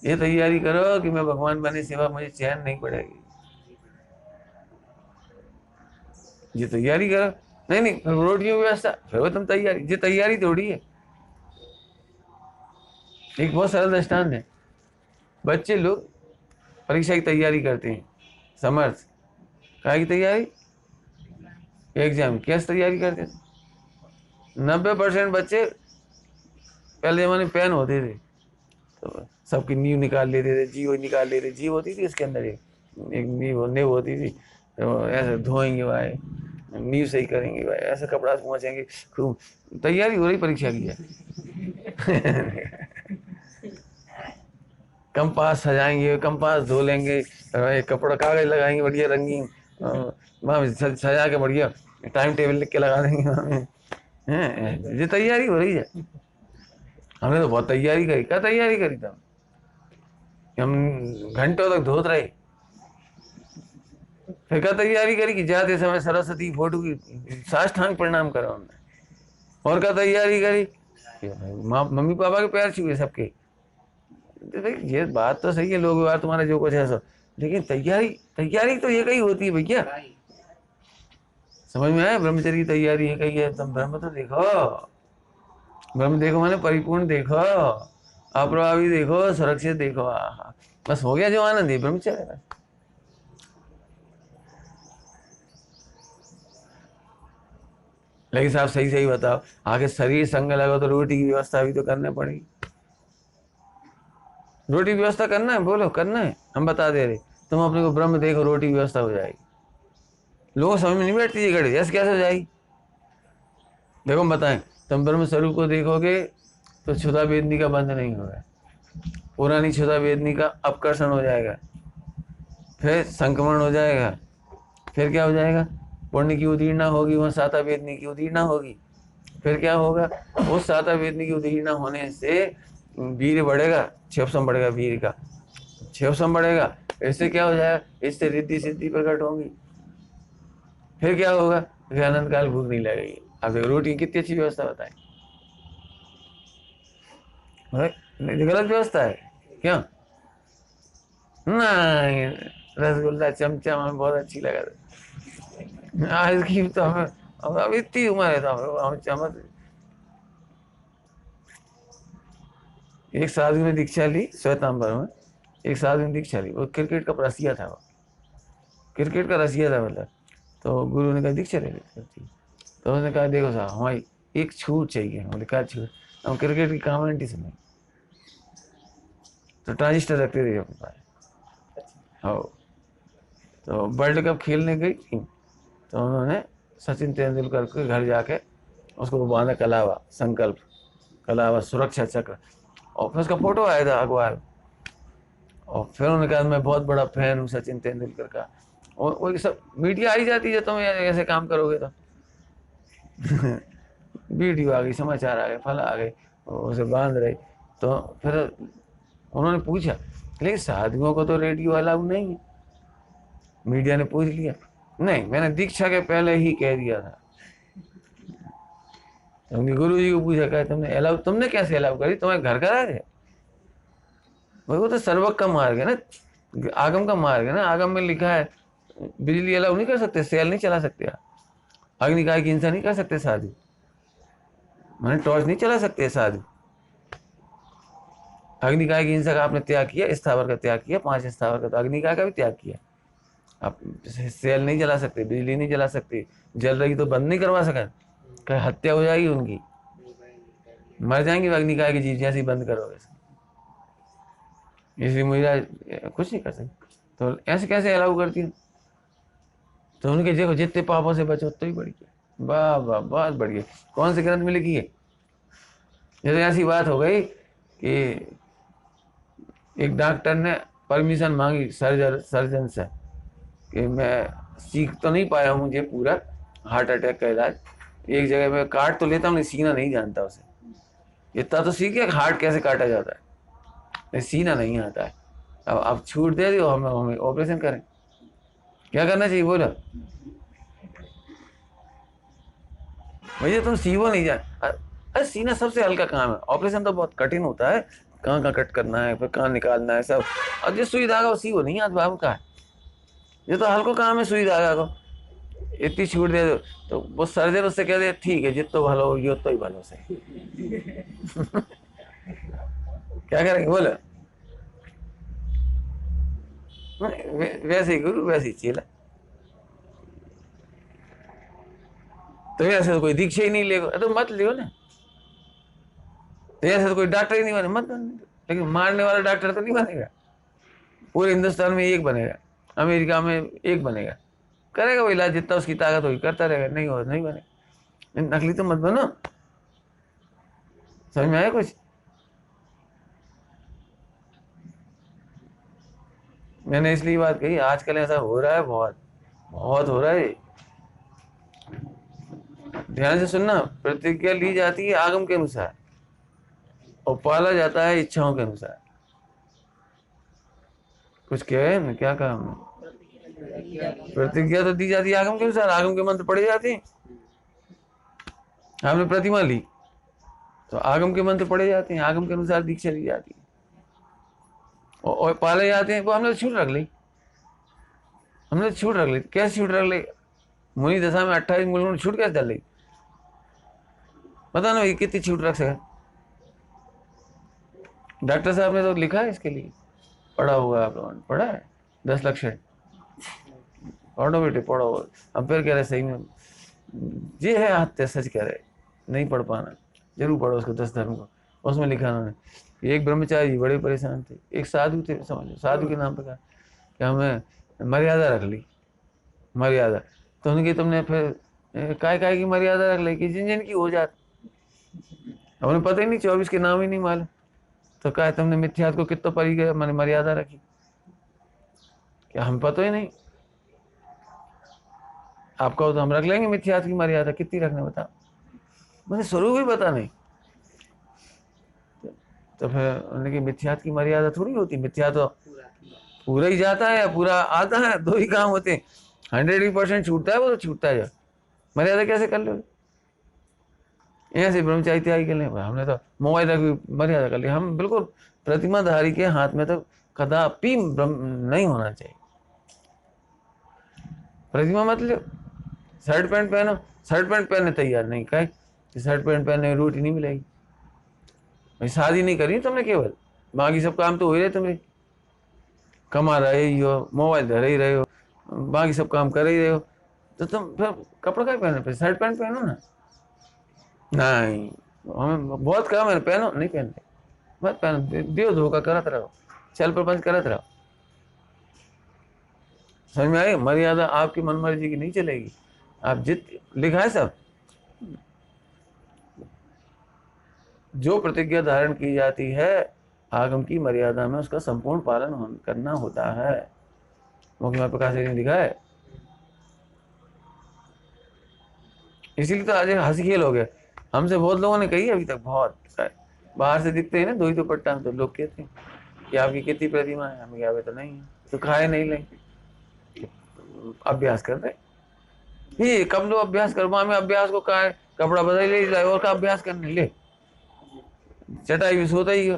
ये तैयारी करो कि मैं भगवान बने सिवा मुझे चैन नहीं पड़ेगी। ये तैयारी करो। नहीं नहीं, रोटियों की व्यवस्था, फिर वो तुम तैयारी, ये तैयारी थोड़ी है। एक बहुत सरल दृष्टांत है, बच्चे लोग परीक्षा की तैयारी करते हैं, समर्थ काय की तैयारी, एग्जाम कैसे तैयारी करते थे। 90% बच्चे, पहले जमाने में पेन होते थे तो सबकी नींव निकाल लेते थे, जीव निकाल लेते, जीव होती थी इसके अंदर एक नींव होती थी, तो ऐसे धोएंगे भाई, नींव सही करेंगे भाई, ऐसा कपड़ा पहुंचेंगे, खूब तैयारी हो रही परीक्षा की है। कंपास सजाएंगे, कंपास धो लेंगे, कपड़ा कागज लगाएंगे बढ़िया रंगीन, वहाँ सजा के बढ़िया टाइम टेबल लिख के लगा देंगे वहाँ में। ये तैयारी हो रही है। हमने तो बहुत तैयारी करी। क्या तैयारी करी था, हम घंटों तक धोत रहे। फिर क्या तैयारी करी कि जाते समय सरस्वती फोटो की साष्टांग प्रणाम करा हमने। और क्या तैयारी करी कि मम्मी पापा के पैर छुए सबके। ये बात तो सही है, लोग व्यवहार तुम्हारा जो कुछ है सब, लेकिन तैयारी, तैयारी तो ये कही होती है भैया। समझ में आया, ब्रह्मचर्य की तैयारी है कही है। तुम ब्रह्म तो देखो, ब्रह्म देखो माने परिपूर्ण देखो, अप्रभावी देखो, सुरक्षित देखो। बस हो गया जो आनंद है ब्रह्मचर्य का। लेकिन साहब सही सही बताओ, आगे शरीर संग लगो तो रोटी की व्यवस्था भी तो करनी पड़ेगी। रोटी की व्यवस्था करना है, बोलो करना है, हम बता दे रहे। तुम अपने को ब्रह्म देखो, रोटी की व्यवस्था हो जाएगी। लोगों समझ में नहीं बैठती ये घड़ी, ऐसे कैसे हो जाएगी। देखो हम बताएं, तुम ब्रह्म स्वरूप को देखोगे तो क्षुधा वेदनी का बंध नहीं होगा, पुरानी क्षुधा वेदनी का अपकर्षण हो जाएगा, फिर संक्रमण हो जाएगा, फिर क्या हो जाएगा, पुण्य की उदीर्णा होगी, वहाँ साता वेदनी की उदीर्णा होगी। फिर क्या होगा, उस साता वेदनी की उदीर्णा होने से वीर बढ़ेगा, क्षेपसम बढ़ेगा, वीर का क्षेपसम बढ़ेगा। इससे क्या हो जाएगा, इससे रिद्धि सिद्धि प्रकट होंगी। फिर क्या होगा, फिर अनंत काल भूख नहीं लगेगी। अब देखो रोटी की कितनी अच्छी व्यवस्था बताए, गलत व्यवस्था है क्या। नहीं, रसगुल्ला चमचम हमें बहुत अच्छी लगा था। आइसक्रीम तो हमें, अब इतनी उम्र है तो हम चमच। एक साधु ने दीक्षा ली श्वेतांबर में, एक साधु ने दीक्षा ली, वो क्रिकेट का रसिया था, वो क्रिकेट का रसिया था मतलब। तो गुरु ने कहा दीक्षा ले लेते। तो उसने कहा देखो साहब हमारी एक छूट चाहिए। बोले क्या छूट, हम क्रिकेट की कमेंट्री सुने। तो ट्रांजिस्टर रखते थे अपने पास। हाँ, तो वर्ल्ड कप खेलने गई थी, तो उन्होंने सचिन तेंदुलकर के घर जाके उसको बांधा कलावा संकल्प, कलावा सुरक्षा चक्र, और फिर उसका फोटो आया था अखबार। और फिर उन्होंने कहा मैं बहुत बड़ा फैन हूँ सचिन तेंदुलकर का। और वो सब मीडिया आई जाती है, तुम ऐसे काम करोगे तो। वीडियो आ गई, समाचार आ गए, फल आ गए, उसे बांध रहे। तो फिर उन्होंने पूछा लेकिन साधुओं को तो रेडियो अलाउ नहीं है। मीडिया ने पूछ लिया, नहीं मैंने दीक्षा के पहले ही कह दिया था। तुमने गुरु जी को पूछा, कहा तुमने अलाउ, तुमने कैसे अलाउ करी, तुम्हें घर का राज है भाई। वो तो सर्वक का मार्ग है ना, आगम का मार्ग है ना। आगम में लिखा है बिजली अलाउ नहीं कर सकते, सेल नहीं चला सकते, अग्निकाय की हिंसा नहीं कर सकते साधु, मैंने टॉर्च नहीं चला सकते साधु। अग्निकाय की हिंसा का आपने त्याग किया, स्थावर का त्याग किया, 5 स्थावर का, तो अग्निकाय का भी त्याग किया। आप सेल नहीं जला सकते, बिजली नहीं जला सकते, जल रही तो बंद नहीं करवा सकें, कहीं हत्या हो जाएगी उनकी, मर जाएंगे अग्निकाय की जीव जैसे ही बंद करोगे। इसलिए मुझे कुछ नहीं कर सकते। तो ऐसे कैसे अलाउ करती हूँ। तो उनके देखो जितने पापों से बचो उतना ही बढ़िया। वाह वाह बहुत बढ़िया। कौन से ग्रंथ में लिखी है। जैसे ऐसी बात हो गई कि एक डॉक्टर ने परमिशन मांगी सर्जन से कि मैं सीख तो नहीं पाया हूँ मुझे पूरा हार्ट अटैक का इलाज, एक जगह में काट तो लेता हूँ, सीना नहीं जानता उसे। इतना तो सीख गया हार्ट कैसे काटा जाता है, लेकिन सीना नहीं आता है। अब आप छूट दे दो, हमें ऑपरेशन करें, क्या करना चाहिए बोलो भैया। तुम सीवो नहीं जान, अरे सीना सबसे हल्का काम है, ऑपरेशन तो बहुत कठिन होता है। कहाँ कहाँ कट करना है, फिर कहाँ निकालना है सब। और जिस सुई धागा वो सीवो नहीं आता बाबू का, ये तो हल्को काम है सुई धागा को। इतनी छूट दे दो तो वो सर्जन उससे कह दे ठीक है जितो भलो हो यो तो ही भलो से। क्या करेंगे बोलो। वैसे ही गुरु वैसे ही चेला। तो ऐसे तो कोई दीक्षा ही नहीं लेगा तो मत लियो ना। तो ऐसे तो कोई डॉक्टर ही नहीं बने, मत बनने दो। लेकिन मारने वाला डॉक्टर तो नहीं बनेगा। पूरे हिंदुस्तान में एक बनेगा, अमेरिका में एक बनेगा, करेगा वो इलाज, जितना उसकी ताकत होगी करता रहेगा, नहीं हो नहीं बने। नकली तो मत बनो। समझ में आया कुछ? मैंने इसलिए बात कही, आजकल ऐसा हो रहा है, बहुत बहुत हो रहा है। ध्यान से सुनना, प्रतिज्ञा ली जाती है आगम के अनुसार और पाला जाता है इच्छाओं के अनुसार। कुछ कहे ना, क्या कहा हमने? प्रतिज्ञा तो दी जाती है आगम के अनुसार, आगम के मंत्र पढ़े जाते हैं। आपने प्रतिमा ली तो आगम के मंत्र पढ़े जाते हैं, आगम के अनुसार दीक्षा ली जाती है और पाले जाते हैं। वो हमने तो छूट रख ली, हमने तो छूट रख ली। कैसे छूट रख ली? मुनि दशा में 28 मूलों ने छूट कैसे डाल ली? पता ना ये कितनी छूट रख सके। डॉक्टर साहब ने तो लिखा है इसके लिए, पढ़ा हुआ आप लोगों ने, पढ़ा है 10 लक्षण। पढ़ो बेटे पढ़ो। अब फिर कह रहे सही में ये है हत्या, सच कह रहे, नहीं पढ़ पाना, जरूर पढ़ो उसको 10 धर्म को। उसमें लिखा उन्होंने, एक ब्रह्मचारी बड़े परेशान थे, एक साधु थे, समझ लो साधु के नाम पे कहा कि हमें मर्यादा रख ली, मर्यादा। तो उनकी तुमने फिर काय की मर्यादा रख ली कि जिन जिन की हो जात, उन्हें पता ही नहीं, 24 के नाम ही नहीं मालूम। तो कहा तुमने मिथ्यात को कितना परी गया, मैंने मर्यादा रखी, क्या हम पता ही नहीं? आपका तो हम रख लेंगे मिथ्यात की मर्यादा, कितनी रखने बताओ, मुझे स्वरूप ही पता नहीं। तो फिर उन्होंने की मिथ्यात की मर्यादा थोड़ी होती, मिथ्या तो पूरा ही जाता है या पूरा आता है, दो ही काम होते हैं। 100% छूटता है वो तो छूटता है, मर्यादा कैसे कर लो? ऐसे ब्रह्मचारी त्यागी के लिए हमने तो मोबाइल तक मर्यादा कर ली। हम बिल्कुल प्रतिमाधारी के हाथ में तो कदापि नहीं होना चाहिए। प्रतिमा मतलब शर्ट पैंट पहनो, शर्ट पैंट पहनने तैयार नहीं, कहे शर्ट पैंट पहनने रोटी नहीं मिलेगी। भाई शादी नहीं करी तुमने, केवल बाकी सब काम तो हो ही रहे, तुम्हें कमा रहे ही हो, मोबाइल धर ही रहे हो, बाकी सब काम कर ही रहे हो, तो तुम फिर कपड़ा क्या पहनो? फिर शर्ट पैंट पहनो ना। नहीं, हमें बहुत काम है, पहनो नहीं पहनते, मत पहनो, दियो धोखा करत रहो, चल प्रपंच करत रहो। समझ में आई? मर्यादा आपकी मन मर्जी की नहीं चलेगी। आप जित लिखा है सब, जो प्रतिज्ञा धारण की जाती है आगम की मर्यादा में उसका संपूर्ण पालन करना होता है। मुख्य प्रकाश ने लिखा है। इसीलिए तो आज हंसी खेल हो गया। हमसे बहुत लोगों ने कही अभी तक, बहुत बाहर से दिखते हैं ना दो ही दुपट्टा, तो लोग कहते हैं कि आपकी कितनी प्रतिमा है, हमें क्या तो नहीं है, तो खाए नहीं लेंगे, अभ्यास कर रहे ये कब लो अभ्यास कर, में अभ्यास को कहा है कपड़ा बदल ले जाए और का अभ्यास करने ले, चटाई में सोता ही हो,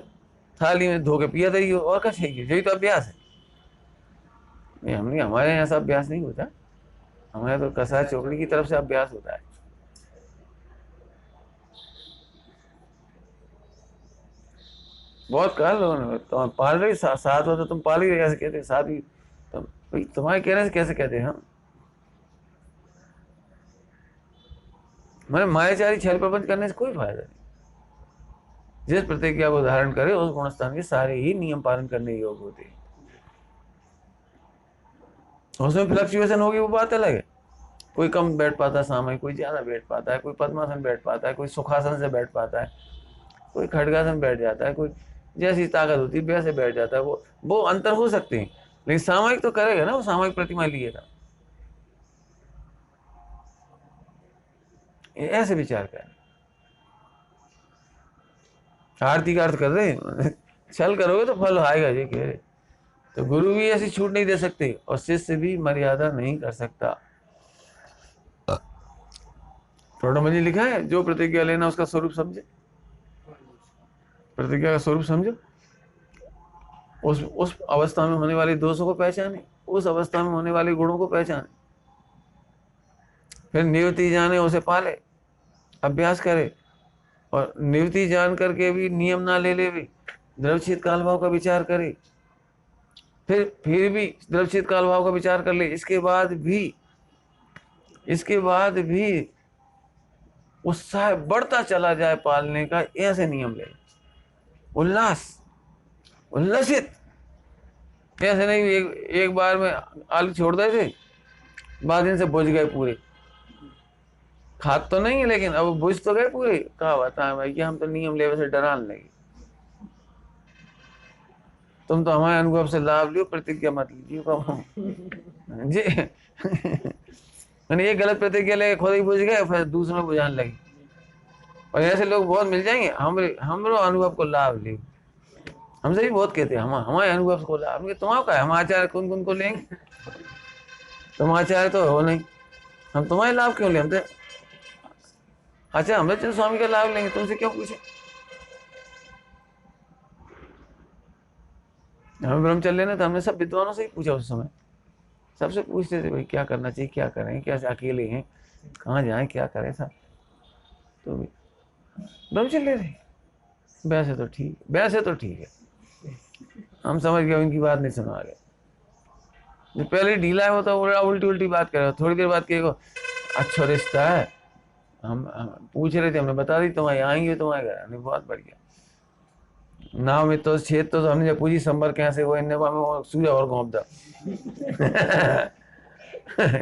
थाली में धो के पिया ही हो, और क्या चाहिए? यही तो अभ्यास है। नहीं हमने, हमारे यहाँ ऐसा अभ्यास नहीं होता, हमारे तो कसा चौकड़ी की तरफ से अभ्यास होता है। बहुत कहा लोगों ने, तुम पाल रही साथ हो तो तुम पाल ही रहे, ऐसे कहते साथ ही तुम, भाई तुम्हारे कहने से कैसे कहते हैं हम? मैंने मायाचारी छल प्रपंच करने से कोई फायदा नहीं। जिस प्रतिज्ञा को धारण करे उस गुणस्थान के सारे ही नियम पालन करने योग्य होते हैं। उसमें फ्लक्चुएशन होगी वो बात अलग है, कोई कम बैठ पाता है सामयिक, कोई ज्यादा बैठ पाता है, कोई पद्मासन बैठ पाता है, कोई सुखासन से बैठ पाता है, कोई खड़गासन बैठ जाता है, कोई जैसी ताकत होती है वैसे बैठ जाता है। वो अंतर हो सकते हैं, लेकिन सामयिक तो करेगा ना, वो सामयिक प्रतिमा लिएगा। ऐसे विचार कर, आरती का अर्थ कर रहे छल करोगे तो फल आएगा, ये कह रहे। तो गुरु भी ऐसी छूट नहीं दे सकते और शिष्य भी मर्यादा नहीं कर सकता। थोड़ा मुझे लिखा है, जो प्रतिज्ञा लेना उसका स्वरूप समझे, प्रतिज्ञा का स्वरूप समझो, उस अवस्था में होने वाले दोषों को पहचाने, उस अवस्था में होने वाले गुणों को पहचाने, फिर निवृत्ति जाने उसे पाले, अभ्यास करे, और निवृत्ति जान करके भी नियम ना ले ले भी द्रवच्छेद काल भाव का विचार करे, फिर भी द्रवच्छेद काल भाव का विचार कर ले, इसके बाद भी उत्साह बढ़ता चला जाए पालने का, ऐसे नियम ले, उल्लासित, ऐसे नहीं एक बार में आलू छोड़ दे थे बाद इनसे बुझ गए पूरे, खाद तो नहीं है लेकिन अब बुझ तो गए पूरे। कहा बताए भाई कि हम तो नियम लेवे से डराने लगे, तुम तो हमारे अनुभव से लाभ लियो, प्रतिज्ञा मत लीजिए जी मैंने ये गलत प्रतिज्ञा लेके खुद ही बुझ गए, फिर दूसरों को बुझाने लगे। और ऐसे लोग बहुत मिल जाएंगे, हम अनुभव को लाभ ले, हमसे भी बहुत कहते हैं हम हमारे अनुभव को लाभ, तुम्हारा क्या है, हम आचार्य कौन कौन को लेंगे, तुम आचार्य तो हो नहीं, हम तुम्हारे लाभ क्यों ले, हम तो अच्छा अमृतचंद स्वामी का लाभ लेंगे, तुमसे क्यों पूछे। हमें ब्रह्मचर्य लेना था, हमने सब विद्वानों से ही पूछा उस समय, सबसे पूछते थे भाई क्या करना चाहिए, क्या करें, कैसे अकेले हैं, कहाँ जाएं, क्या करें सब, तो ब्रह्मचर्य ले रहे, वैसे तो ठीक, वैसे तो ठीक है, हम समझ गए उनकी बात नहीं सुना गए, जो पहले ढीला है वो तो उल्टी उल्टी बात करे, थोड़ी देर बाद कहेगा अच्छा रिश्ता है, हम पूछ रहे थे, हमने बता दी तुम्हारे आएंगे तुम्हारे घर, नहीं बहुत बढ़िया, नाव में तो छेद तो हमने जब पूछी संबर कैसे वो इन्हें वो सूर्य और घोंप दा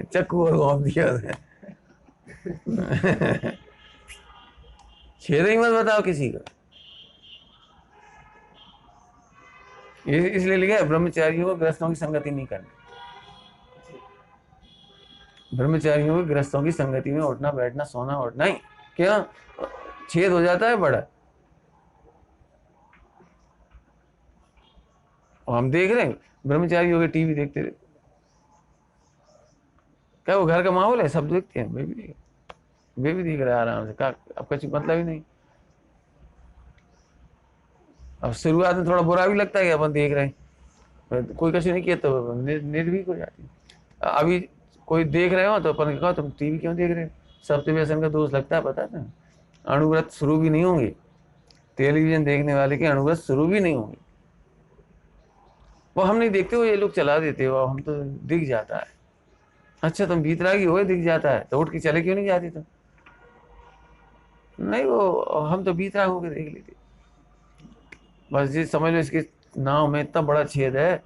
चक्कू और घोंप दिया छेद ही मत बताओ किसी का, इसलिए लिखा है ब्रह्मचारियों को गृहस्थों की संगति नहीं करनी, ब्रह्मचारियों को गृहस्थों की संगति में उठना बैठना सोना उठना ही क्या छेद हो जाता है बड़ा। और हम देख रहे हैं ब्रह्मचारी हो गए, टीवी देखते रहते, क्या वो घर का माहौल है, सब देखते हैं, वे भी देख रहे हैं आराम से, क्या अब कुछ मतलब ही नहीं। अब शुरुआत में थोड़ा बुरा भी लगता है कि अपन देख रहे हैं, कोई कछु नहीं किया तो निर्भीक हो जाती है। अभी कोई देख रहे हो तो अपन कहो तुम टीवी क्यों देख रहे हो, सब व्यसन का दोष लगता है, पता है, अणुव्रत शुरू भी नहीं होंगे, टेलीविजन देखने वाले के अणुव्रत शुरू भी नहीं होंगे, वो हम नहीं देखते, वो ये लोग चला देते हो, हम तो दिख जाता है, अच्छा तुम भीतरागी हो दिख जाता है तो उठ के चले क्यों नहीं जाती तुम, नहीं वो हम तो भीतराग होकर देख लेते, बस ये समझ लो इसके नाव में इतना बड़ा छेद है,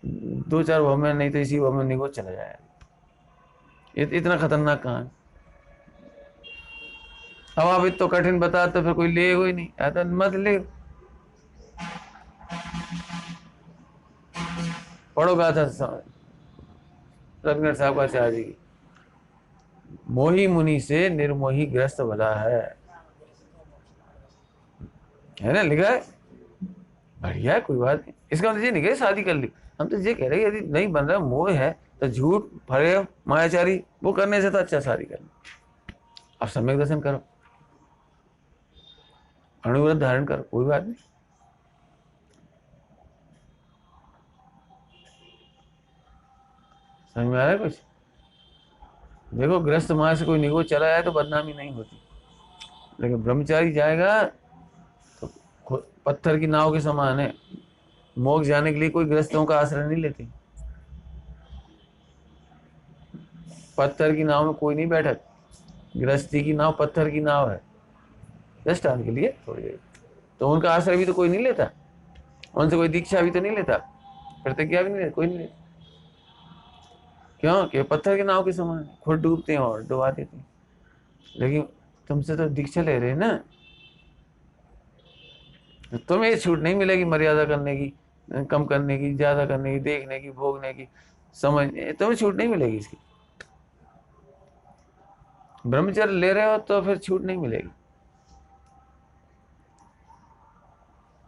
2-4 भव में, नहीं तो इसी भव में निगो चला जाए, इतना खतरनाक कहाँ है। अब आप इतना कठिन बता तो फिर कोई लेगा ही नहीं, ऐसा मत ले, पढ़ो गाथा रघुनाथ साहब का आचार्य जी की, मोही मुनि से निर्मोही ग्रस्त भला है ना, लिखा है, बढ़िया है, कोई बात नहीं, इसका मतलब ये नहीं कह शादी कर ली, हम तो ये कह रहे यदि नहीं बन रहा मोह है तो झूठ भरे मायाचारी वो करने से तो अच्छा शादी कर लो, अब सम्यक दर्शन करो, अणुव्रत धारण करो, कोई बात नहीं। समझ में आ रहा है कुछ, देखो ग्रस्त माया से कोई निगो चला जाए तो बदनामी नहीं होती, लेकिन ब्रह्मचारी जाएगा तो पत्थर की नाव के समान है, मोक्ष जाने के लिए कोई ग्रस्तों का आश्रय नहीं लेते, पत्थर की नाव में कोई नहीं बैठा, गृहस्थी की नाव पत्थर की नाव है, दृष्टांत के लिए थोड़ी देर, तो उनका आश्रय भी तो कोई नहीं लेता, उनसे कोई दीक्षा भी तो नहीं लेता, प्रतिज्ञा भी नहीं लेता, कोई नहीं लेता, क्यों कि पत्थर के नाव के समान खुद डूबते हैं और डुबा देते हैं, लेकिन तुमसे तो दीक्षा ले रहे हैं ना, तुम्हें ये छूट नहीं मिलेगी मर्यादा करने की, कम करने की, ज्यादा करने की, देखने की, भोगने की, समझने, तुम्हें छूट नहीं मिलेगी इसकी, ब्रह्मचर्य ले रहे हो तो फिर छूट नहीं मिलेगी,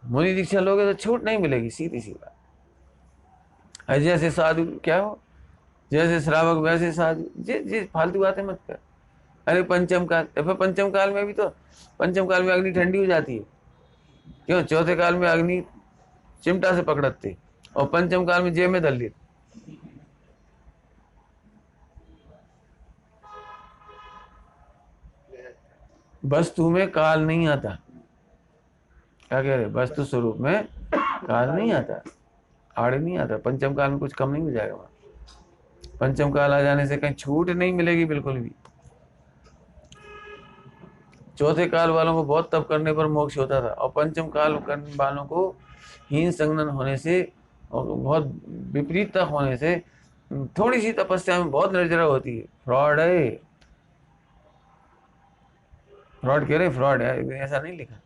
मुनि दीक्षा लोगे तो छूट नहीं मिलेगी, सीधी सी बात। जैसे साधु क्या हो, जैसे श्रावक वैसे साधु, जी फालतू बातें मत कर, अरे पंचम काल, फिर पंचम काल में भी तो, पंचम काल में अग्नि ठंडी हो जाती है, क्यों, चौथे काल में अग्नि चिमटा से पकड़ते और पंचम काल में जेब में धर लेते, वस्तु में काल नहीं आता, क्या कह रहे, वस्तु स्वरूप में काल नहीं आता, आड़े नहीं आता, पंचम काल में कुछ कम नहीं हो जाएगा वहां, पंचम काल आ जाने से कहीं छूट नहीं मिलेगी बिल्कुल भी, चौथे काल वालों को बहुत तप करने पर मोक्ष होता था, और पंचम काल करने वालों को हीन संगनन होने से और बहुत विपरीतता होने से थोड़ी सी तपस्या में बहुत निर्जरा होती है। फ्रॉड है, फ्रॉड कह रहे, फ्रॉड है, ऐसा नहीं लिखा।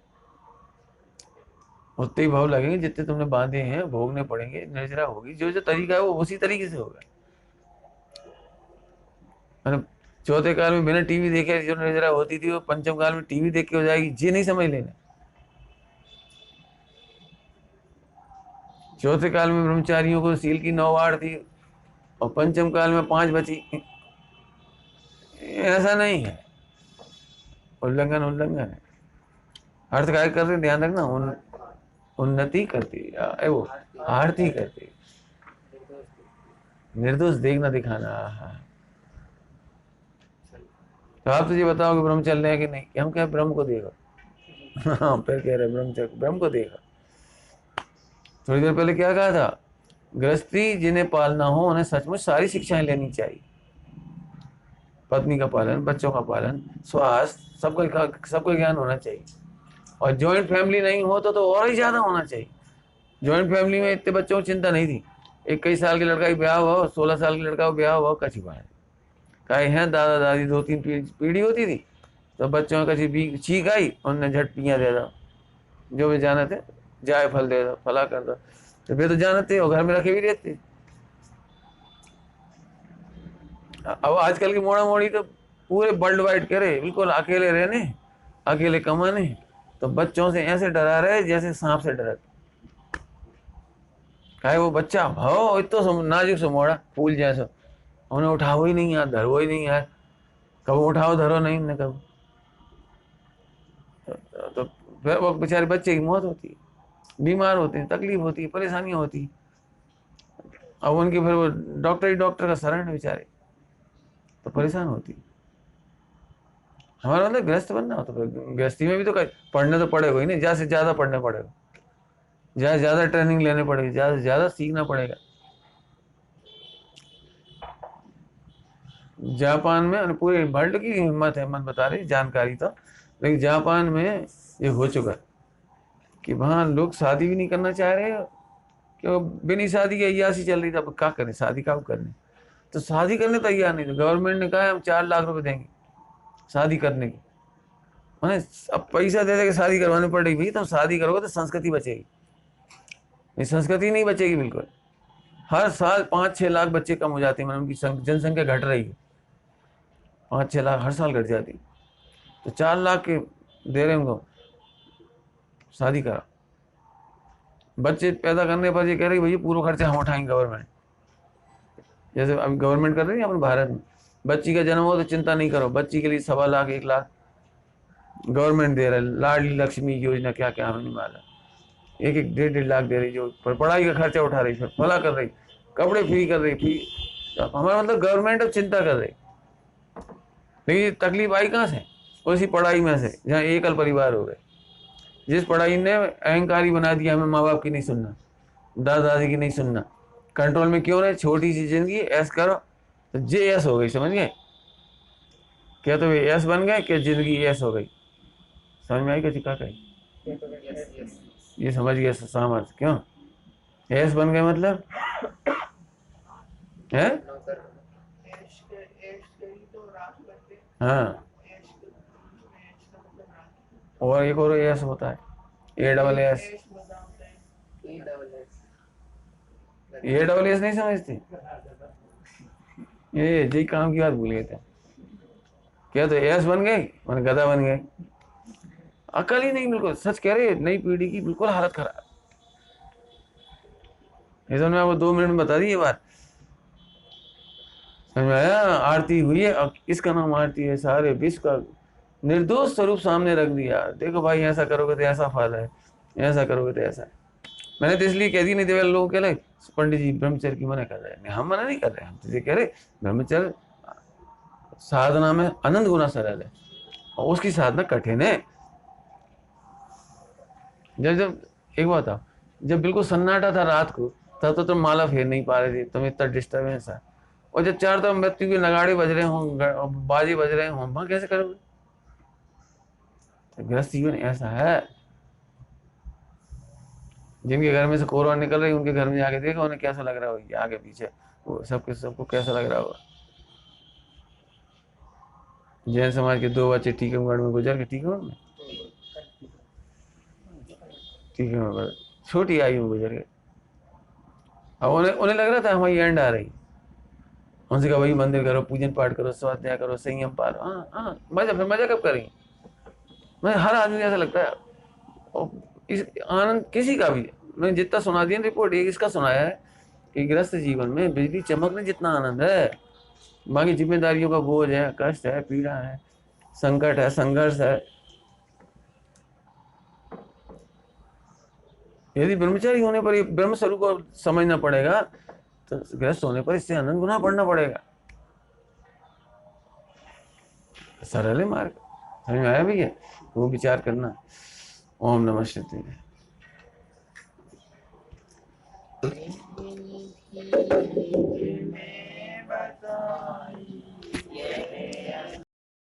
उतने ही भाव लगेंगे जितने तुमने बांधे हैं, भोगने पड़ेंगे, निर्जरा होगी। जो जो तरीका है वो उसी तरीके से होगा। मतलब चौथे काल में बिना टीवी देखे जो निर्जरा होती थी, वो पंचम काल में टीवी देख के हो जाएगी, ये नहीं समझ लेना। चौथे काल में ब्रह्मचारियों को सील की 9 वार थी और पंचम काल में 5 बची। ऐसा नहीं है, उल्लंघन उल्लंघन है। अर्थ काय कर रहे, ध्यान रखना। उन्नति करती है वो, आरती करती, निर्दोष देखना दिखाना। हाँ, तो आप तुझे बताओ कि ब्रह्म चल रहे हैं कि नहीं? हम क्या ब्रह्म को देखो। हाँ, फिर कह रहे ब्रह्म को देखो। थोड़ी देर पहले क्या कहा था? गृहस्थी जिन्हें पालना हो उन्हें सचमुच सारी शिक्षाएं लेनी चाहिए। पत्नी का पालन, बच्चों का पालन, स्वास्थ्य, सबको ज्ञान होना चाहिए। और जॉइंट फैमिली नहीं हो तो और ही ज्यादा होना चाहिए। जॉइंट फैमिली में इतने बच्चों की चिंता नहीं थी। 21 साल के लड़का की ब्याह हुआ, 16 साल के लड़का का ब्याह हुआ, कची बात कहे हैं। दादा दादी 2-3 पीढ़ी होती थी, तो बच्चों का कची चीख आई, उनने झट पियाँ दे दो, जो भी जाना थे, जाए फल दे दो, फला कर दो। तो वे तो जानते हो, घर में रखे भी रहते। अब आजकल की मोड़ा मोड़ी तो पूरे वर्ल्ड वाइड करे, बिल्कुल अकेले रहने, अकेले कमाने। तो बच्चों से ऐसे डरा रहे जैसे सांप से डरा। काहे वो बच्चा भाव इतो नाजुक से मोड़ा फूल जैसा, उन्हें उठाओ ही नहीं यार, धरो ही नहीं यार, कब उठाओ धरो नहीं न कब। तो फिर वो बेचारे बच्चे की मौत होती है, बीमार होते हैं, तकलीफ होती है, परेशानियां होती है। अब उनकी फिर वो डॉक्टर ही डॉक्टर का शरण है बेचारे, तो परेशान होती है। हमारा मतलब गृहस्थ बनना हो तो फिर गृहस्थी में भी तो पढ़ने तो पड़ेगा ही नहीं, ज्यादा से ज्यादा पढ़ना पड़ेगा, ज्यादा से ज्यादा ट्रेनिंग लेने पड़ेगी, ज्यादा से ज्यादा सीखना पड़ेगा। जापान में, पूरे वर्ल्ड की हिम्मत है, मत बता रही जानकारी तो, लेकिन जापान में ये हो चुका है कि वहाँ लोग शादी भी नहीं करना चाह रहे, क्यों? बिना शादी के अय्याशी चल रही थी। अब क्या करें, शादी कब करनी? तो शादी करने तैयार नहीं थे। गवर्नमेंट ने कहा हम 4 लाख रुपए देंगे शादी करने की। मैंने अब पैसा दे दे के शादी करवानी पड़ेगी भाई, तो शादी करोगे तो संस्कृति बचेगी, ये संस्कृति नहीं बचेगी बिल्कुल। हर साल 5-6 लाख बच्चे कम हो जाते हैं, मतलब उनकी जनसंख्या घट रही है, 5-6 लाख हर साल घट जाती। तो 4 लाख के दे रहे उनको, शादी करा। बच्चे पैदा करने पर ये कह रही भैया पूरा खर्चा हम उठाएंगे गवर्नमेंट, जैसे अभी गवर्नमेंट कर रही है अपने भारत में। बच्ची का जन्म हो तो चिंता नहीं करो, बच्ची के लिए 1.25 लाख 1 लाख गवर्नमेंट दे रहा है। लाडली लक्ष्मी योजना क्या क्या हमें नहीं मालूम, 1-1 1.5 लाख दे रही, जो पढ़ाई का खर्चा उठा रही, फिर फला कर रही, कपड़े फ्री कर रही, फ्री। तो हमारा मतलब गवर्नमेंट अब चिंता कर रही। लेकिन तकलीफ आई कहाँ से? उसी पढ़ाई में से, जहाँ एकल परिवार हो गए। जिस पढ़ाई ने अहंकारी बना दिया, हमें माँ बाप की नहीं सुनना, दादा दादी की नहीं सुनना, कंट्रोल में क्यों रहे? छोटी सी जिंदगी ऐस करो तो जे ऐस हो गई, समझ गए? क्या तो वे ऐस बन गए, क्या जिंदगी ऐस हो गई? समझ में आई क्या चिका कही? ये समझ गया सामर्थ क्यों ऐस बन गए, मतलब है। हाँ, और एक और ऐस होता है, ASS। ASS नहीं समझती? ये जी काम की बात भूल गए थे। क्या तो ऐस बन गए, मैंने गधा बन गए। अकल ही नहीं, बिल्कुल सच कह रहे, नई पीढ़ी की बिल्कुल हालत खराब। इधर मैं आपको 2 मिनट में बता दी ये बात, समझ में आया? आरती हुई है, अब इसका नाम आरती है, सारे विश्व का निर्दोष स्वरूप सामने रख दिया। देखो भाई, ऐसा करोगे तो ऐसा फायदा है, ऐसा करोगे तो ऐसा है। मैंने तो इसलिए कह दी, नहीं तो लोग कह रहे पंडित जी ब्रह्मचर्य की मना कर रहे हैं। हम मना नहीं कर रहे, हम तो ये कह रहे ब्रह्मचर्य साधना में अनंत गुना सरल है, और उसकी साधना कठिन है। जब जब एक बात था, जब बिल्कुल सन्नाटा था रात को, तब तो तुम माला फेर नहीं पा रहे थे, तुम्हें इतना डिस्टर्बेंस है। और जब चार तरफ मृत्यु के नगाड़े बज रहे हों, बाजे बज रहे हों, वहां कैसे करोगे? तो गृहस्थ जीवन ऐसा है। जिनके घर में से कोरोना निकल रही, उनके घर में जाके देखो उन्हें कैसा लग रहा है, आगे पीछे वो सबको कैसा लग रहा होगा। जैन समाज के 2 बच्चे टीकमगढ़ में गुजर के, टीकमगढ़ छोटी आयु में गुजर गए। अब उन्हें उन्हें लग रहा था हमारी एंड आ रही। उनसे कहा भाई मंदिर करो, पूजन पाठ करो, स्वाध्याय करो, संयम पालो। हाँ हाँ, मजा, फिर मजा कब करेंगे। मैं हर आदमी ऐसा लगता है। और इस आनंद किसी का भी, मैंने जितना सुना दिया रिपोर्ट, एक इसका सुनाया है कि गृहस्थ जीवन में बिजली चमकने जितना आनंद है, बाकी जिम्मेदारियों का बोझ है, कष्ट है, पीड़ा है, संकट है, संघर्ष है। यदि ब्रह्मचारी होने पर ब्रह्म स्वरूप को समझना पड़ेगा, तो गृहस्थ होने पर इससे अनंत गुना पढ़ना पड़ेगा। सरल है मार्ग, समझ में आया भैया? वो विचार करना। ओम नमः शिवाय। में बताई